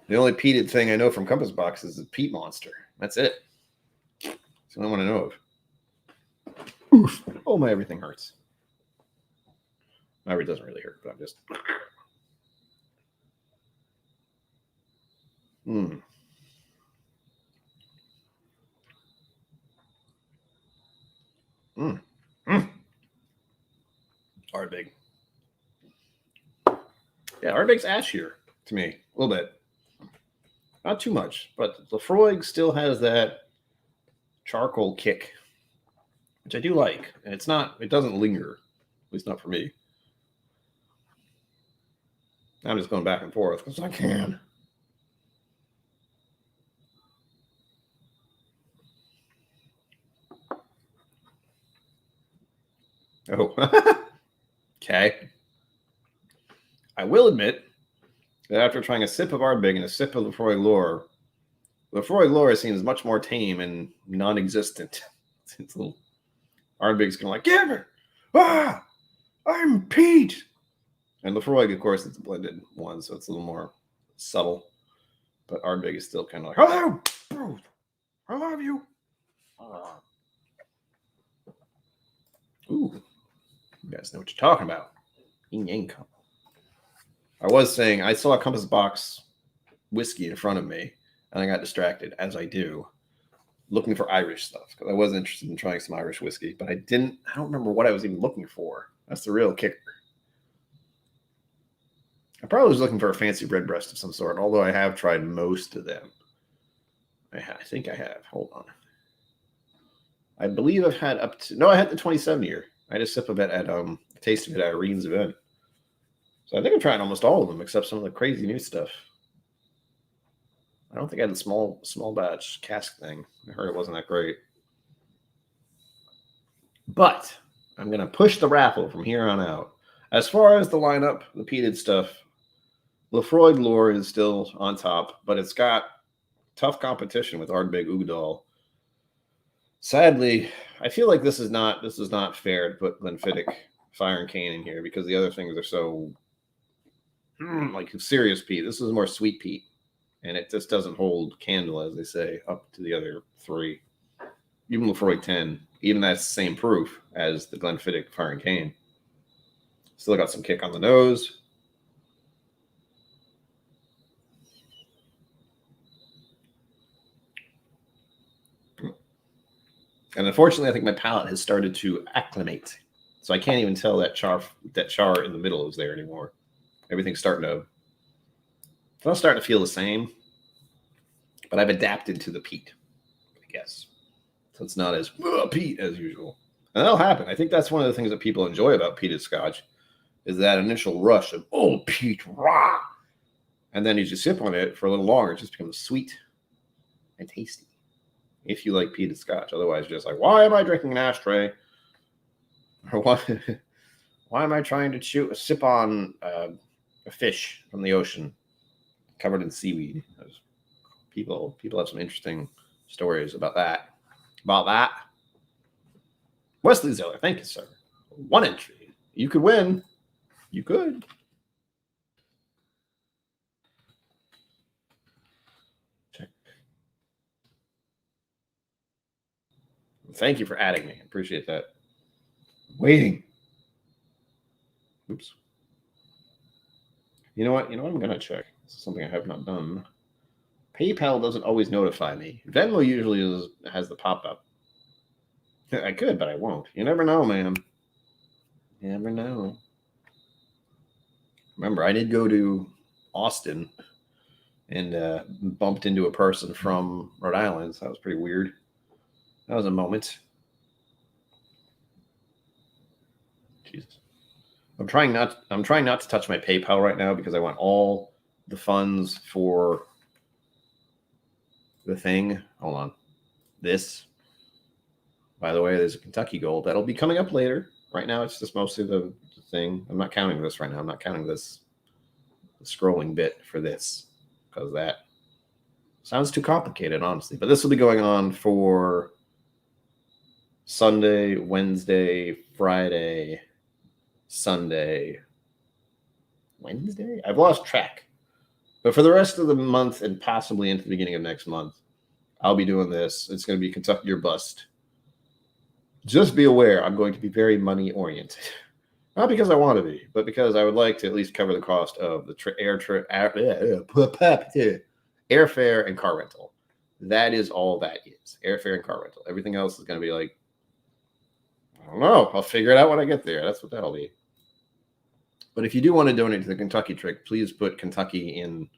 The only peated thing I know from Compass Box is the peat monster. That's it. That's the only one I know of. Oof. Oh, my everything hurts. My it doesn't really hurt, but I'm just. Ardbeg. Yeah, Ardbeg's ashier to me, a little bit. Not too much, but Laphroaig still has that charcoal kick, which I do like. And it doesn't linger, at least not for me. I'm just going back and forth because I can. Oh, okay. I will admit that after trying a sip of Ardbeg and a sip of Laphroaig Day seems much more tame and non-existent. It's little Ardbeg's kind of like, give it! Ah! I'm Pete! And Laphroaig, of course, it's a blended one, so it's a little more subtle. But Ardbeg is still kind of like, hello, Bruce! I love you! Ooh. You guys know what you're talking about. I was saying, I saw a Compass Box whiskey in front of me, and I got distracted, as I do, looking for Irish stuff, because I was interested in trying some Irish whiskey, but I don't remember what I was even looking for. That's the real kicker. I probably was looking for a fancy red breast of some sort, although I have tried most of them. I think I have. Hold on. I believe I've had I had the 27 year. I had a sip of it at taste of it at Ireen's event. So I think I've tried almost all of them except some of the crazy new stuff. I don't think I had the small batch cask thing. I heard it wasn't that great. But I'm going to push the raffle from here on out. As far as the lineup, the peated stuff, Laphroaig Day is still on top, but it's got tough competition with Ardbeg Ugdal. Sadly, I feel like this is not fair to put Glenfiddich, Fire and Cane in here because the other things are so like serious peat. This is more sweet peat, and it just doesn't hold candle, as they say, up to the other three. Even Laphroaig 10, even that's the same proof as the Glenfiddich, Fire and Cane. Still got some kick on the nose. And unfortunately, I think my palate has started to acclimate. So I can't even tell that char in the middle is there anymore. Everything's starting to feel the same. But I've adapted to the peat, I guess. So it's not as peat as usual. And that'll happen. I think that's one of the things that people enjoy about peated Scotch is that initial rush of, oh, peat, rah! And then as you sip on it for a little longer, it just becomes sweet and tasty. If you like peated Scotch. Otherwise, just like, why am I drinking an ashtray? Or why am I trying to sip on a fish from the ocean covered in seaweed? People have some interesting stories about that. Wesley Zeller, thank you, sir. 1 entry. You could win. You could. Check. Thank you for adding me. Appreciate that. Waiting. Oops. You know what? I'm going to check. This is something I have not done. PayPal doesn't always notify me. Venmo usually has the pop-up. I could, but I won't. You never know, man. You never know. Remember, I did go to Austin and bumped into a person from Rhode Island. So that was pretty weird. That was a moment. Jesus. I'm trying not to touch my PayPal right now because I want all the funds for the thing. Hold on. This, by the way, there's a Kentucky Gold that'll be coming up later. Right now, it's just mostly the thing. I'm not counting this right now. I'm not counting this scrolling bit for this because that sounds too complicated, honestly. But this will be going on for Sunday, Wednesday, Friday, Sunday, Wednesday? I've lost track. But for the rest of the month and possibly into the beginning of next month, I'll be doing this. It's going to be Kentucky or Bust. Just be aware, I'm going to be very money oriented. Not because I want to be, but because I would like to at least cover the cost of the airfare and car rental. That is all that is. Airfare and car rental. Everything else is going to be like, I don't know. I'll figure it out when I get there. That's what that'll be. But if you do want to donate to the Kentucky trick, please put Kentucky in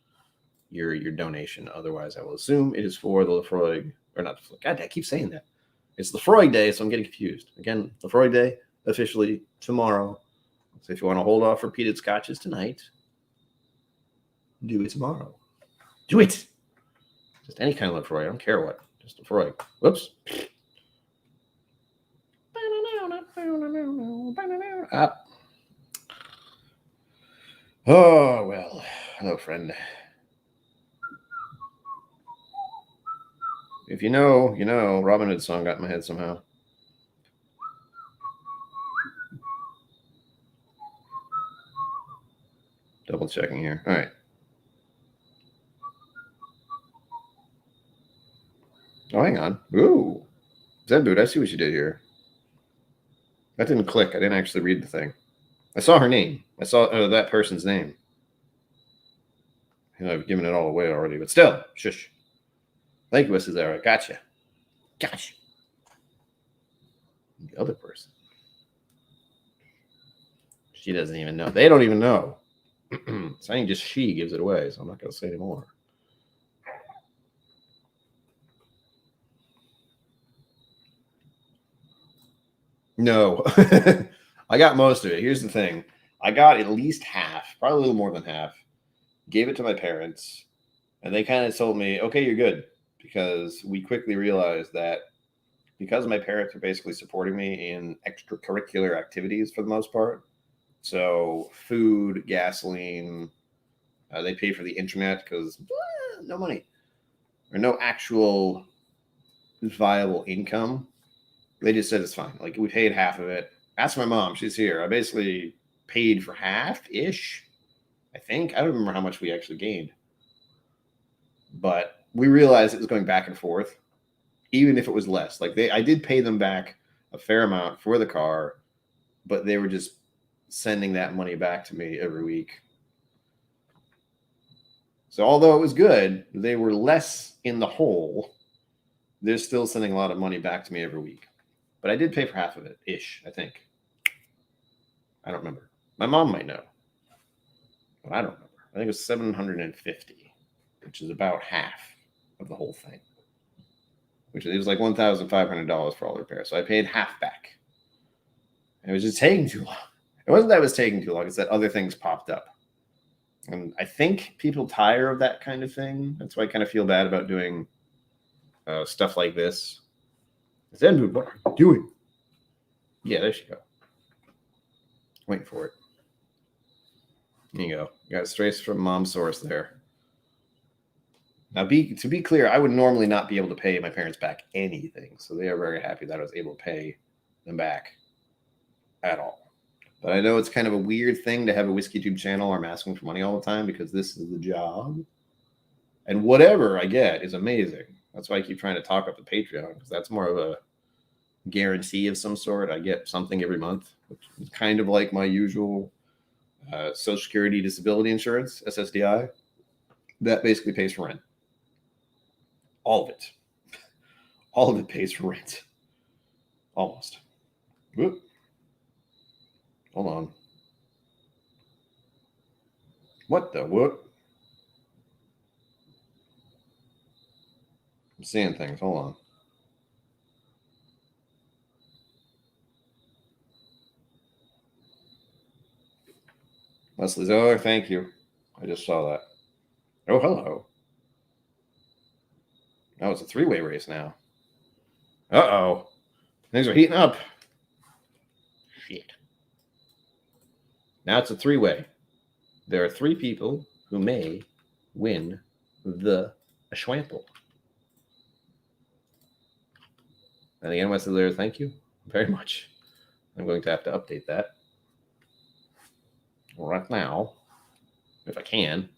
your donation. Otherwise, I will assume it is for the Laphroaig, or not. God, I keep saying that. It's Laphroaig Day, so I'm getting confused. Again, Laphroaig Day officially tomorrow. So if you want to hold off for peated scotches tonight, do it tomorrow. Do it. Just any kind of Laphroaig. I don't care what. Just Laphroaig. Whoops. Up. Oh, well. Hello, friend. If you know, you know. Robin Hood song got in my head somehow. Double checking here. All right. Oh, hang on. Ooh. Zenboot, I see what you did here. That didn't click. I didn't actually read the thing. I saw her name. I saw that person's name. You know, I've given it all away already, but still, shush. Thank you, Mrs. Zara. Gotcha. Gotcha. The other person. She doesn't even know. They don't even know. Saying just she gives it away, so I'm not going to say anymore. No. I got most of it. Here's the thing. I got at least half, probably a little more than half. Gave it to my parents, and they kind of told me, okay, you're good. Because we quickly realized that because my parents are basically supporting me in extracurricular activities for the most part. So food, gasoline, they pay for the internet because no money or no actual viable income. They just said it's fine. Like, we paid half of it. Ask my mom. She's here. I basically paid for half-ish, I think. I don't remember how much we actually gained. But we realized it was going back and forth, even if it was less. Like, I did pay them back a fair amount for the car, but they were just sending that money back to me every week. So although it was good, they were less in the hole. They're still sending a lot of money back to me every week. But I did pay for half of it, ish, I think. I don't remember. My mom might know. But I don't remember. I think it was $750, which is about half of the whole thing. Which it was like $1,500 for all the repairs. So I paid half back. And it was just taking too long. It wasn't that it was taking too long. It's that other things popped up. And I think people tire of that kind of thing. That's why I kind of feel bad about doing stuff like this. Then, what are you doing? Yeah, there she go. Waiting for it. There you go. You got it straight from mom's source there. Now, to be clear, I would normally not be able to pay my parents back anything. So they are very happy that I was able to pay them back at all. But I know it's kind of a weird thing to have a Whiskey Tube channel where I'm asking for money all the time because this is the job. And whatever I get is amazing. That's why I keep trying to talk up the Patreon, because that's more of a guarantee of some sort. I get something every month, which is kind of like my usual Social Security disability insurance, SSDI. That basically pays for rent. All of it. All of it pays for rent. Almost. Whoop. Hold on. What the whoop? I'm seeing things. Hold on. Leslie Zoller, thank you. I just saw that. Oh, hello. Oh, it's a three-way race now. Uh-oh. Things are heating up. Shit. Now it's a three-way. There are three people who may win the Schwample. And again, Wesley Lair, thank you very much. I'm going to have to update that right now, if I can.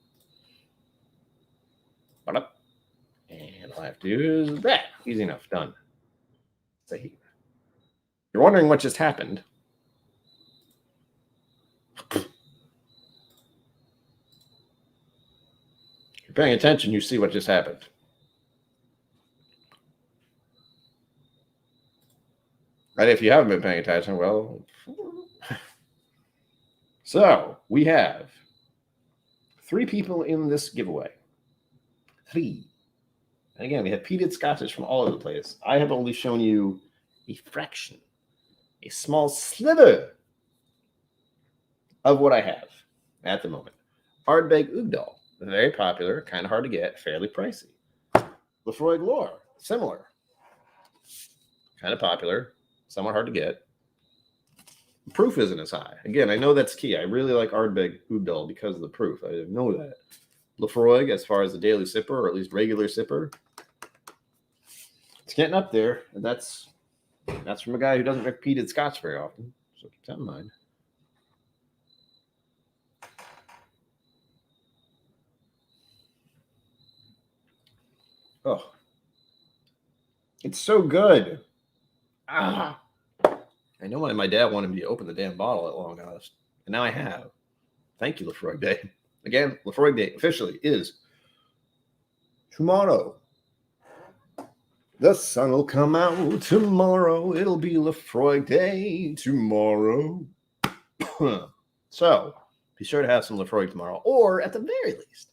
And all I have to do is that. Easy enough. Done. See. You're wondering what just happened. If you're paying attention, you see what just happened. And if you haven't been paying attention, well... So, we have 3 people in this giveaway. 3. And again, we have peated Scotches from all over the place. I have only shown you a fraction, a small sliver of what I have at the moment. Ardbeg Ugdal, very popular, kind of hard to get, fairly pricey. Laphroaig Lore, similar. Kind of popular, somewhat hard to get. Proof isn't as high. Again, I know that's key. I really like Ardbeg Ugdal because of the proof. I didn't know that. Laphroaig, as far as the daily sipper, or at least regular sipper, it's getting up there. And that's from a guy who doesn't drink peated Scotch very often. So keep that in mind. Oh, it's so good. Ah, I know why my dad wanted me to open the damn bottle at Long Honest, and now I have. Thank you, Laphroaig Day. Again, Laphroaig Day officially is tomorrow. The sun will come out tomorrow. It'll be Laphroaig Day tomorrow. So, be sure to have some Laphroaig tomorrow, or at the very least,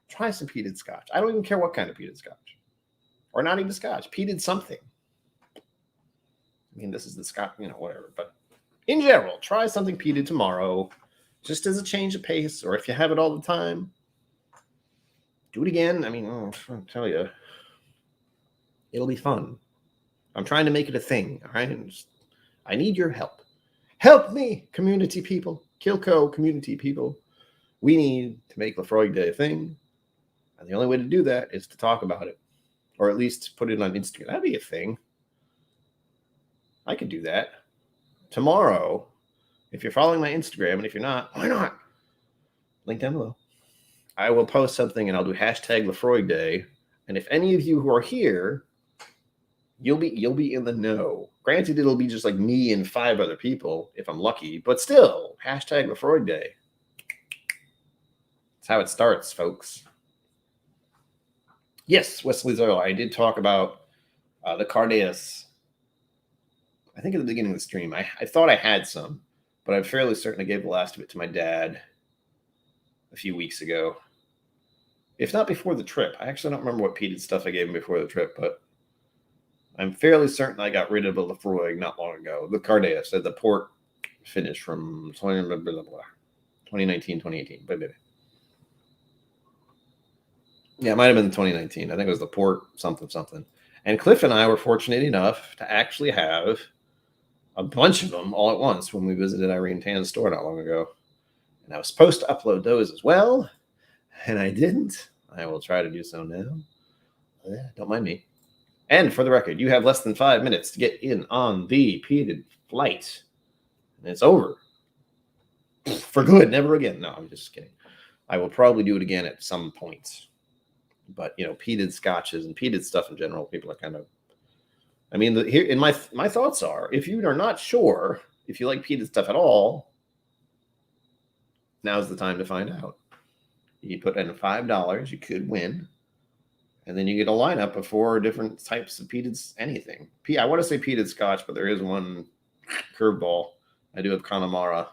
try some peated Scotch. I don't even care what kind of peated Scotch, or not even Scotch. Peated something. I mean, this is the Scotch, whatever. But in general, try something peated tomorrow, just as a change of pace, or if you have it all the time, do it again. I mean, I'll tell you, it'll be fun. I'm trying to make it a thing, all right? I need your help. Help me, community people, KillCo community people. We need to make Laphroaig Day a thing, and the only way to do that is to talk about it, or at least put it on Instagram. That'd be a thing. I could do that. Tomorrow, if you're following my Instagram, and if you're not, why not? Link down below. I will post something, and I'll do hashtag Laphroaig Day. And if any of you who are here, you'll be in the know. Granted, it'll be just like me and 5 other people, if I'm lucky. But still, hashtag Laphroaig Day. That's how it starts, folks. Yes, Wesley Zoyle, I did talk about the Cardeas. I think at the beginning of the stream, I thought I had some, but I'm fairly certain I gave the last of it to my dad a few weeks ago. If not before the trip. I actually don't remember what peated stuff I gave him before the trip, but I'm fairly certain I got rid of a Laphroaig not long ago. The Cardeas, the port finish from 2019, 2018. But yeah, it might have been 2019. I think it was the port something. And Cliff and I were fortunate enough to actually have a bunch of them all at once when we visited Irene Tan's store not long ago. And I was supposed to upload those as well, and I didn't. I will try to do so now. Don't mind me. And for the record, you have less than 5 minutes to get in on the peated flight. And it's over. For good, never again. No, I'm just kidding. I will probably do it again at some point. But, peated scotches and peated stuff in general, people are kind of... I mean, here in my thoughts are, if you are not sure if you like peated stuff at all, now's the time to find out. You put in $5, you could win. And then you get a lineup of 4 different types of peated anything. I want to say peated scotch, but there is one curveball. I do have Connemara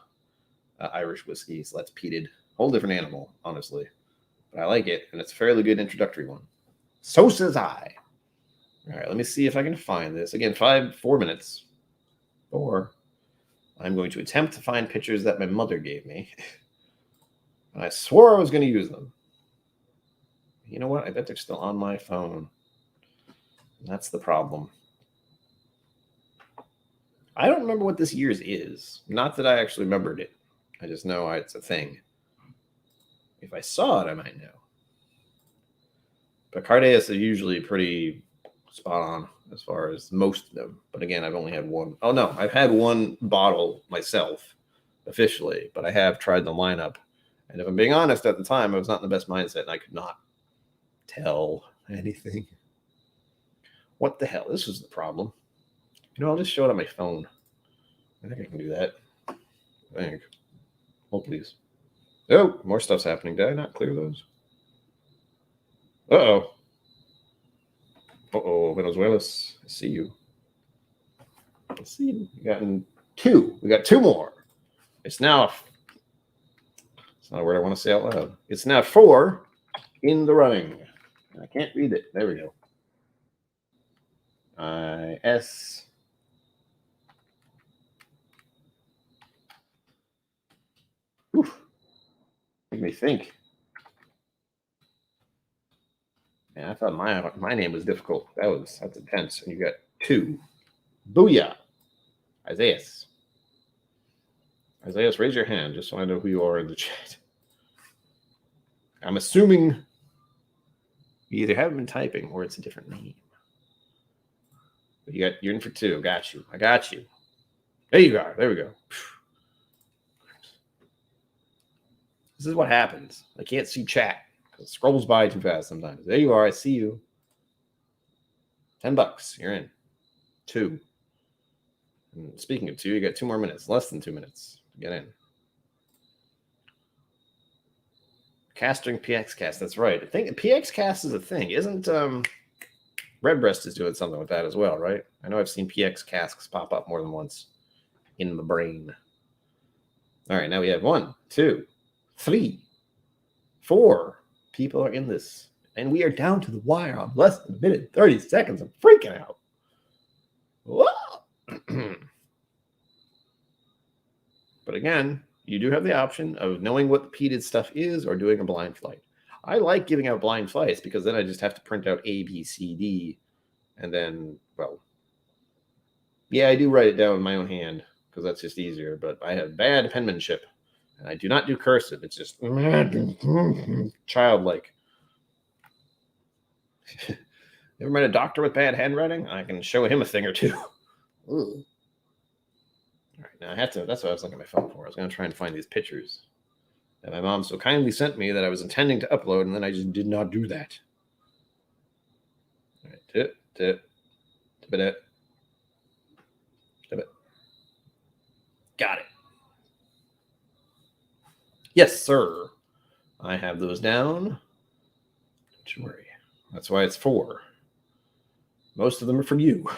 Irish whiskey, so that's peated. Whole different animal, honestly. But I like it, and it's a fairly good introductory one. So says I. All right, let me see if I can find this. Again, 4 minutes. 4. I'm going to attempt to find pictures that my mother gave me. And I swore I was going to use them. You know what? I bet they're still on my phone. That's the problem. I don't remember what this year's is. Not that I actually remembered it. I just know it's a thing. If I saw it, I might know. But Cardeas are usually pretty spot on as far as most of them. But again, I've only had one. Oh, no. I've had one bottle myself officially. But I have tried the lineup. And if I'm being honest, at the time, I was not in the best mindset. And I could not tell anything. What the hell? This is the problem. I'll just show it on my phone. I think I can do that. I think. Oh, please. Oh, more stuff's happening. Did I not clear those? Uh-oh. Uh-oh, Venezuelas. I see you. I see you. We got 2. We got 2 more. It's now... It's not a word I want to say out loud. It's now 4 in the running. I can't read it. There we go. I-S... Oof. Make me think. Man, I thought my name was difficult. That's intense. And you got 2. Booyah. Isaias. Isaias, raise your hand just so I know who you are in the chat. I'm assuming you either haven't been typing or it's a different name. But you're in for 2. I got you. There you are. There we go. This is what happens. I can't see chat. It scrolls by too fast sometimes. There you are. I see you. $10. You're in. 2. And speaking of 2, you got 2 more minutes. Less than 2 minutes to get in. Casting PX Cast. That's right. I think PX Cast is a thing. Isn't Redbreast is doing something with that as well, right? I know I've seen PX Casks pop up more than once in my brain. All right, now we have 1, 2, 3, 4 people are in this. And we are down to the wire on less than a minute, 30 seconds. I'm freaking out. Whoa! But again, you do have the option of knowing what the peated stuff is or doing a blind flight. I like giving out blind flights because then I just have to print out A, B, C, D. And then, well, yeah, I do write it down in my own hand because that's just easier. But I have bad penmanship. And I do not do cursive. It's just childlike. Ever met a doctor with bad handwriting? I can show him a thing or two. Ooh. All right, now I have to. That's what I was looking at my phone for. I was going to try and find these pictures that my mom so kindly sent me that I was intending to upload, and then I just did not do that. All right, tip it. Got it. Yes, sir. I have those down. Don't you worry. That's why it's 4. Most of them are from you,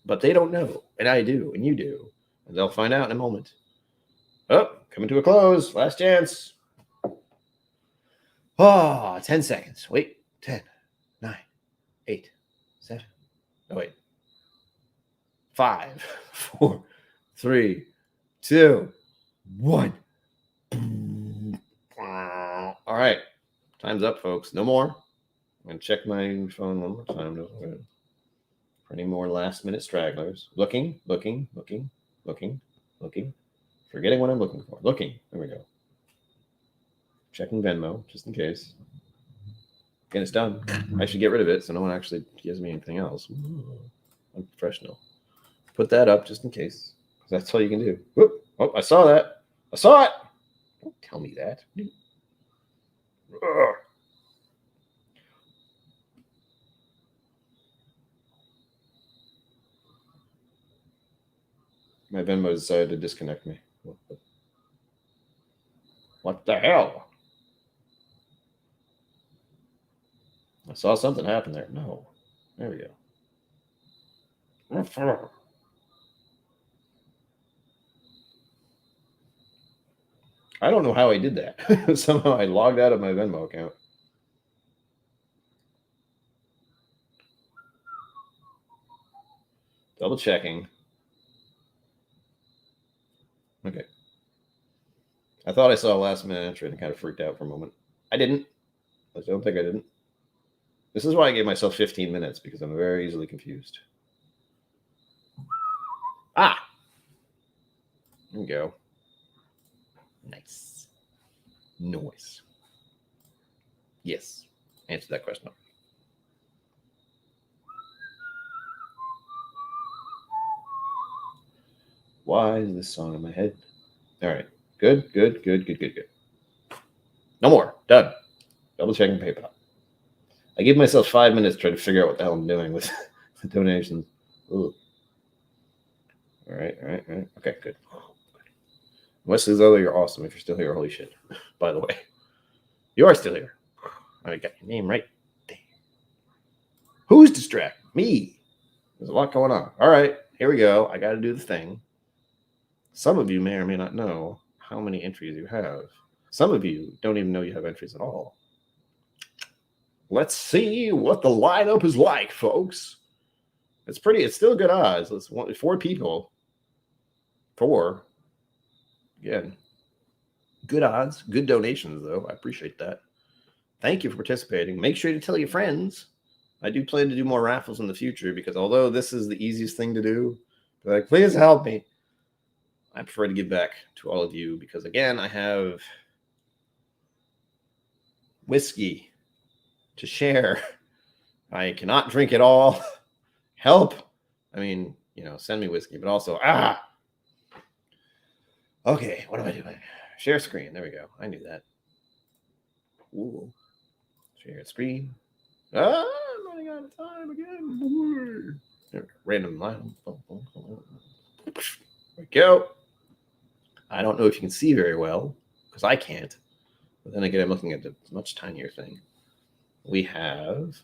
but they don't know, and I do, and you do, and they'll find out in a moment. Oh, coming to a close. Last chance. 10 seconds. Wait. 10, 9, 8, 7. Oh, wait. 5, 4, 3, 2, 1. All right. Time's up, folks. No more. I'm going to check my phone one more time. For any more last-minute stragglers. Looking. Forgetting what I'm looking for. Looking. There we go. Checking Venmo, just in case. Again, it's done. I should get rid of it so no one actually gives me anything else. I'm professional. Put that up just in case. Because that's all you can do. Whoop. Oh, I saw that. I saw it. Don't tell me that. Ugh. My Venmo decided to disconnect me. What the hell? I saw something happen there. No. There we go. I don't know how I did that. Somehow I logged out of my Venmo account. Double checking. Okay. I thought I saw a last minute entry and kind of freaked out for a moment. I didn't. I don't think I didn't. This is why I gave myself 15 minutes because I'm very easily confused. Ah! There we go. Nice. Noise. Yes. Answer that question. Why is this song in my head? All right. Good. No more. Done. Double checking PayPal. I give myself 5 minutes to try to figure out what the hell I'm doing with the donations. Ooh. All right. Okay, good. Wesley Zeller, you're awesome if you're still here. Holy shit. By the way, you are still here. I got your name right. Damn. Who's distracted? Me. There's a lot going on. All right, here we go. I got to do the thing. Some of you may or may not know how many entries you have. Some of you don't even know you have entries at all. Let's see what the lineup is like, folks. It's still good odds. Let's 4 people. 4. Again, good odds, good donations, though. I appreciate that. Thank you for participating. Make sure to tell your friends. I do plan to do more raffles in the future because although this is the easiest thing to do, like, please help me. I prefer to give back to all of you because, again, I have whiskey to share. I cannot drink it all. Help. I mean, send me whiskey, but also, Okay, what am I doing? Share screen. There we go. I knew that. Ooh. Share screen. I'm running out of time again. Random line. There we go. I don't know if you can see very well because I can't. But then again, I'm looking at the much tinier thing. We have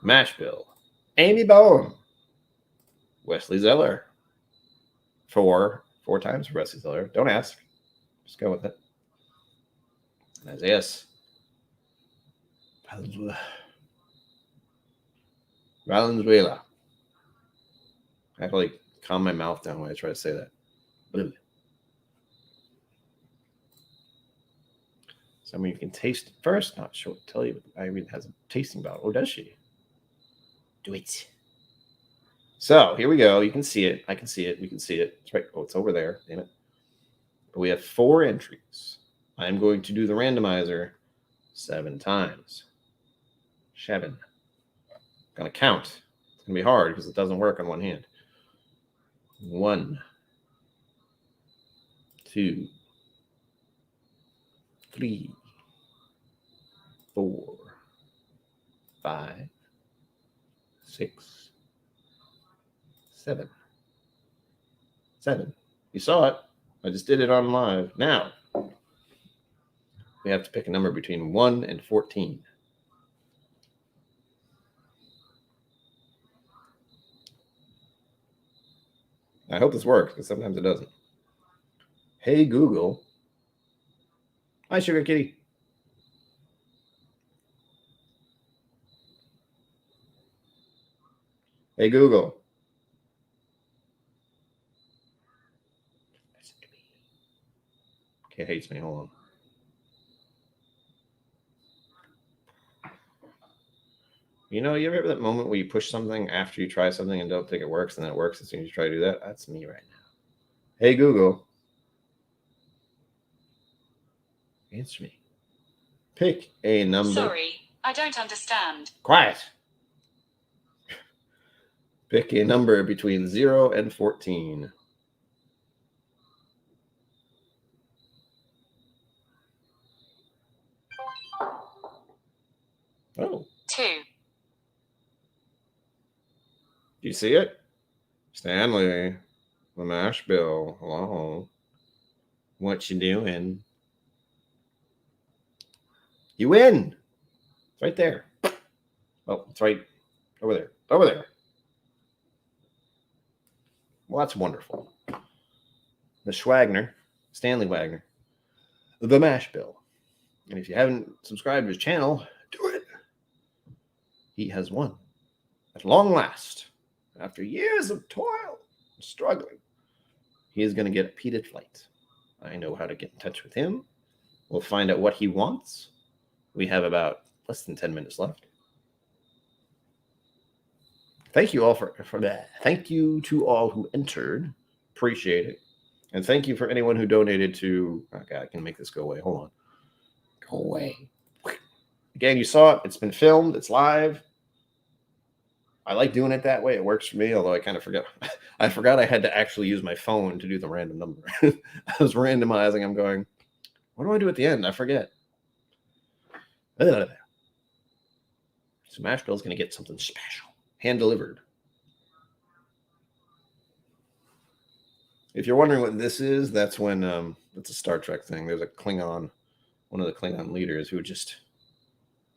Mashbill, Amy Bowen, Wesley Zeller. 4 times for Wesley Zeller. Don't ask. Just go with it. Isaiah. Valenzuela. I have to calm my mouth down when I try to say that. Someone you can taste first. Not sure what to tell you, but Irene has a tasting bottle. Oh, does she? Do it. So here we go. You can see it. I can see it. We can see it. It's right. Oh, it's over there. Damn it. But we have 4 entries. I'm going to do the randomizer 7 times. 7. I'm going to count. It's going to be hard because it doesn't work on one hand. 1, 2, 3, 4, 5, 6, 7. 7. You saw it. I just did it on live. Now, we have to pick a number between 1 and 14. I hope this works, because sometimes it doesn't. Hey, Google. Hi, Sugar Kitty. Hey, Google. Listen to me. He hates me. Hold on. You know, you ever have that moment where you push something after you try something and don't think it works, and then it works as soon as you try to do that? That's me right now. Hey, Google. Answer me. Pick a number. Sorry, I don't understand. Quiet. Pick a number between 0 and 14. Oh. 2. Do you see it? Stanley, the mash bill. Hello. What you doing? You win. It's right there. Oh, it's right over there. Over there. Well, that's wonderful. The Schwagner, Stanley Wagner, the mash bill. And if you haven't subscribed to his channel, do it. He has won. At long last, after years of toil and struggling, he is going to get a peated flight. I know how to get in touch with him. We'll find out what he wants. We have about less than 10 minutes left. Thank you all for that. Thank you to all who entered. Appreciate it. And thank you for anyone who donated to... Okay, I can make this go away. Hold on. Go away. Again, you saw it. It's been filmed. It's live. I like doing it that way. It works for me, although I kind of forgot. I forgot I had to actually use my phone to do the random number. I was randomizing. I'm going, what do I do at the end? I forget. So Mash Bill's going to get something special. Hand-delivered. If you're wondering what this is, that's when it's a Star Trek thing. There's a Klingon, one of the Klingon leaders, who would just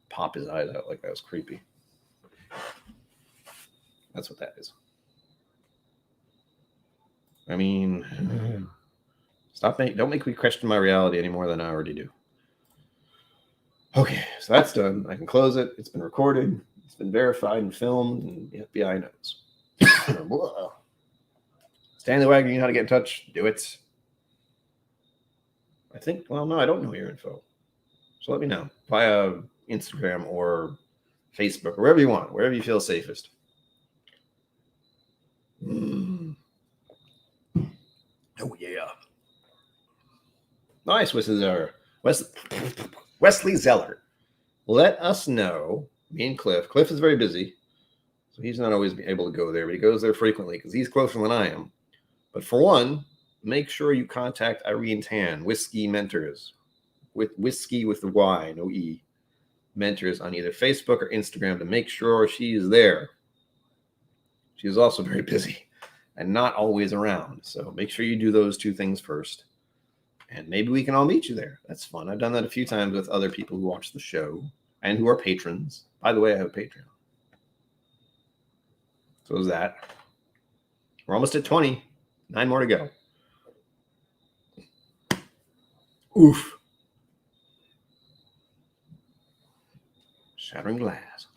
pop his eyes out like that. Was creepy. That's what that is. I mean, don't make me question my reality any more than I already do. Okay, so that's done. I can close it. It's been recorded. It's been verified and filmed, and the FBI knows. Stanley Wagner, you know how to get in touch? Do it. I think, well, no, I don't know your info. So let me know via Instagram or Facebook or wherever you want, wherever you feel safest. Oh, yeah. Nice, Wesley Zeller. Let us know. Me and Cliff. Cliff is very busy, so he's not always able to go there, but he goes there frequently because he's closer than I am. But for one, make sure you contact Irene Tan, Whiskey Mentors, with Whiskey with the Y, no E, Mentors on either Facebook or Instagram to make sure she's there. She is also very busy and not always around, so make sure you do those two things first. And maybe we can all meet you there. That's fun. I've done that a few times with other people who watch the show and who are patrons. By the way, I have a Patreon. So is that. We're almost at 20. 9 more to go. Oof. Shattering glass.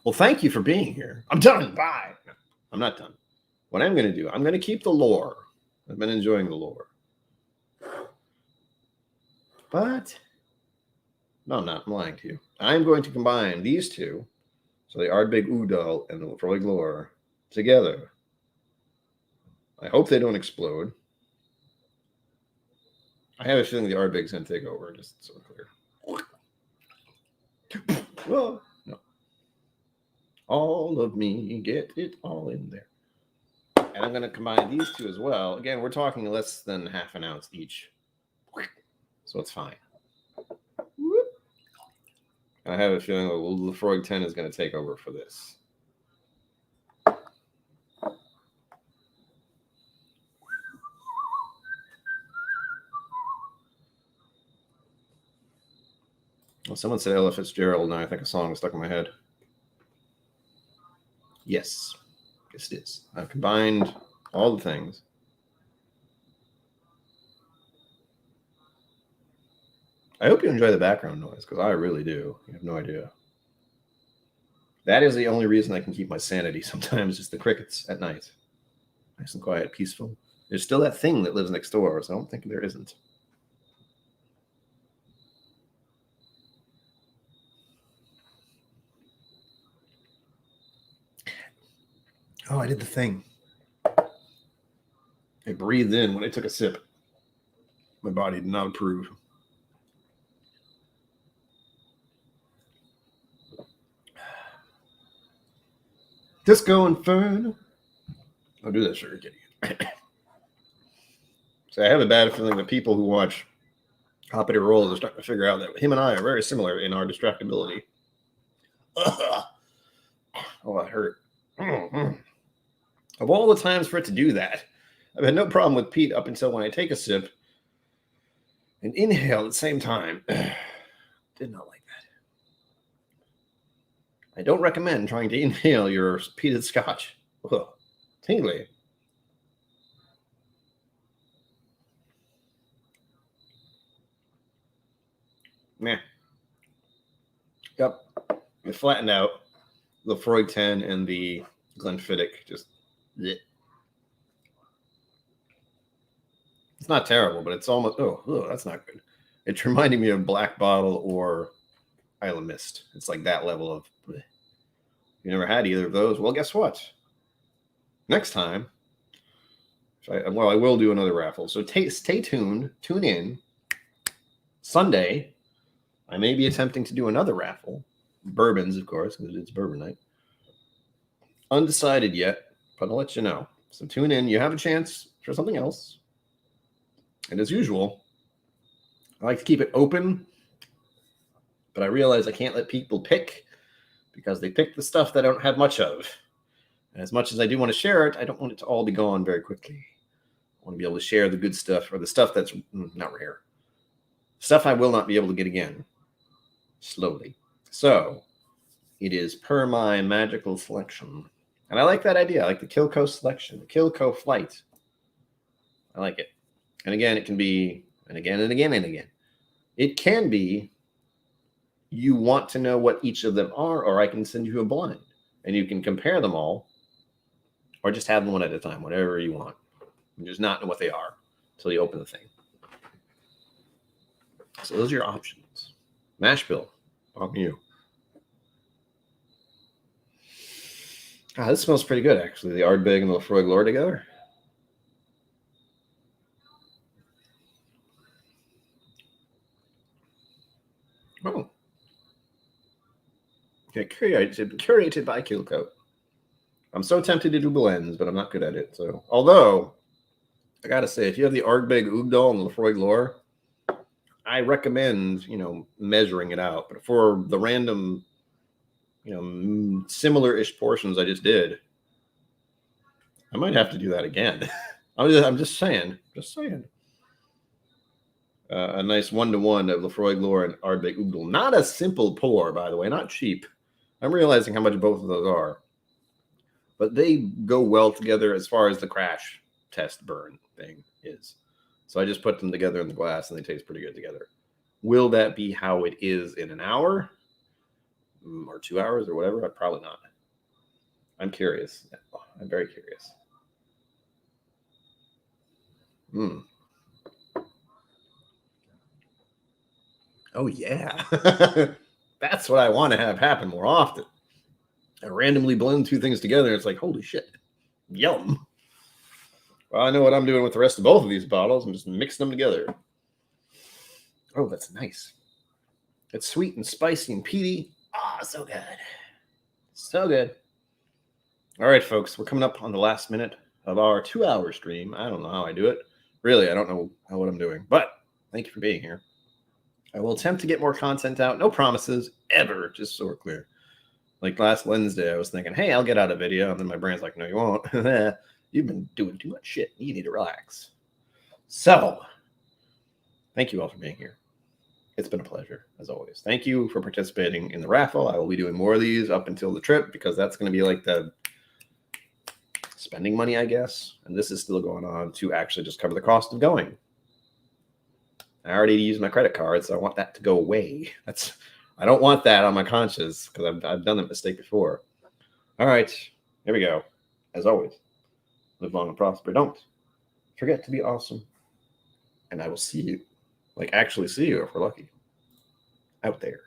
Well, thank you for being here. I'm done. Bye. No, I'm not done. What I'm going to do, I'm going to keep the lore. I've been enjoying the lore. But, no, I'm not. I'm lying to you. I'm going to combine these two, so the Ardbeg Udal and the Laphroaig lore, together. I hope they don't explode. I have a feeling the Ardbeg's going to take over, just so clear. Well, no. All of me, get it all in there. And I'm going to combine these two as well. Again, we're talking less than half an ounce each. So it's fine. I have a feeling the Laphroaig 10 is going to take over for this. Well, someone said Ella Fitzgerald, and I think a song is stuck in my head. Yes. Yes, it is. I've combined all the things. I hope you enjoy the background noise, because I really do. You have no idea. That is the only reason I can keep my sanity sometimes, is the crickets at night. Nice and quiet, peaceful. There's still that thing that lives next door, so I don't think there isn't. Oh, I did the thing. I breathed in when I took a sip. My body did not approve. Disco Inferno. I'll do that, sugar kitty. So I have a bad feeling that people who watch Hoppity Rolls are starting to figure out that him and I are very similar in our distractibility. Ugh. Oh, that hurt. Of all the times for it to do that, I've had no problem with peat up until when I take a sip and inhale at the same time. Did not like that. I don't recommend trying to inhale your peated scotch. Ugh. Tingly. Meh. Yep. It flattened out. The Laphroaig 10 and the Glenfiddich just... bleh. It's not terrible, but it's almost... Oh, that's not good. It's reminding me of Black Bottle or Isle of Mist. It's like that level of... bleh. You never had either of those? Well, guess what? Next time... I will do another raffle. So stay tuned. Tune in. Sunday... I may be attempting to do another raffle. Bourbons, of course, because it's bourbon night. Undecided yet, but I'll let you know. So tune in. You have a chance for something else. And as usual, I like to keep it open, but I realize I can't let people pick because they pick the stuff that I don't have much of. And as much as I do want to share it, I don't want it to all be gone very quickly. I want to be able to share the good stuff or the stuff that's not rare. Stuff I will not be able to get again. Slowly. So it is per my magical selection. And I like that idea. I like the KillCo selection, the KillCo flight. I like it. And again, it can be, and again, and again, and again. It can be, you want to know what each of them are, or I can send you a blind. And you can compare them all, or just have them one at a time, whatever you want. And just not know what they are until you open the thing. So those are your options. Mash bill. On you. This smells pretty good, actually. The Ardbeg and the Laphroaig Lore together. Oh. Yeah, curated by KillCo. I'm so tempted to do blends, but I'm not good at it. So, although, I gotta say, if you have the Ardbeg Oogdal and the Laphroaig Lore, I recommend, measuring it out. But for the random, similar-ish portions I just did, I might have to do that again. I'm just saying. A nice 1-to-1 of Laphroaig Lore and Ardbeg Oogdal. Not a simple pour, by the way. Not cheap. I'm realizing how much both of those are. But they go well together as far as the crash test burn thing is. So I just put them together in the glass, and they taste pretty good together. Will that be how it is in an hour? Or 2 hours or whatever? Probably not. I'm curious. I'm very curious. Oh, yeah. That's what I want to have happen more often. I randomly blend two things together. And it's like, holy shit. Yum. Well, I know what I'm doing with the rest of both of these bottles. I'm just mixing them together. Oh, that's nice. It's sweet and spicy and peaty. So good. So good. All right, folks. We're coming up on the last minute of our 2-hour stream. I don't know how I do it. Really, I don't know what I'm doing. But thank you for being here. I will attempt to get more content out. No promises, ever, just so we're clear. Like last Wednesday, I was thinking, hey, I'll get out a video. And then my brain's like, no, you won't. You've been doing too much shit. You need to relax. So, thank you all for being here. It's been a pleasure, as always. Thank you for participating in the raffle. I will be doing more of these up until the trip because that's going to be like the spending money, I guess. And this is still going on to actually just cover the cost of going. I already used my credit card, so I want that to go away. I don't want that on my conscience because I've done that mistake before. All right, here we go. As always, live long and prosper. Don't forget to be awesome. And I will see you, like actually see you if we're lucky, out there.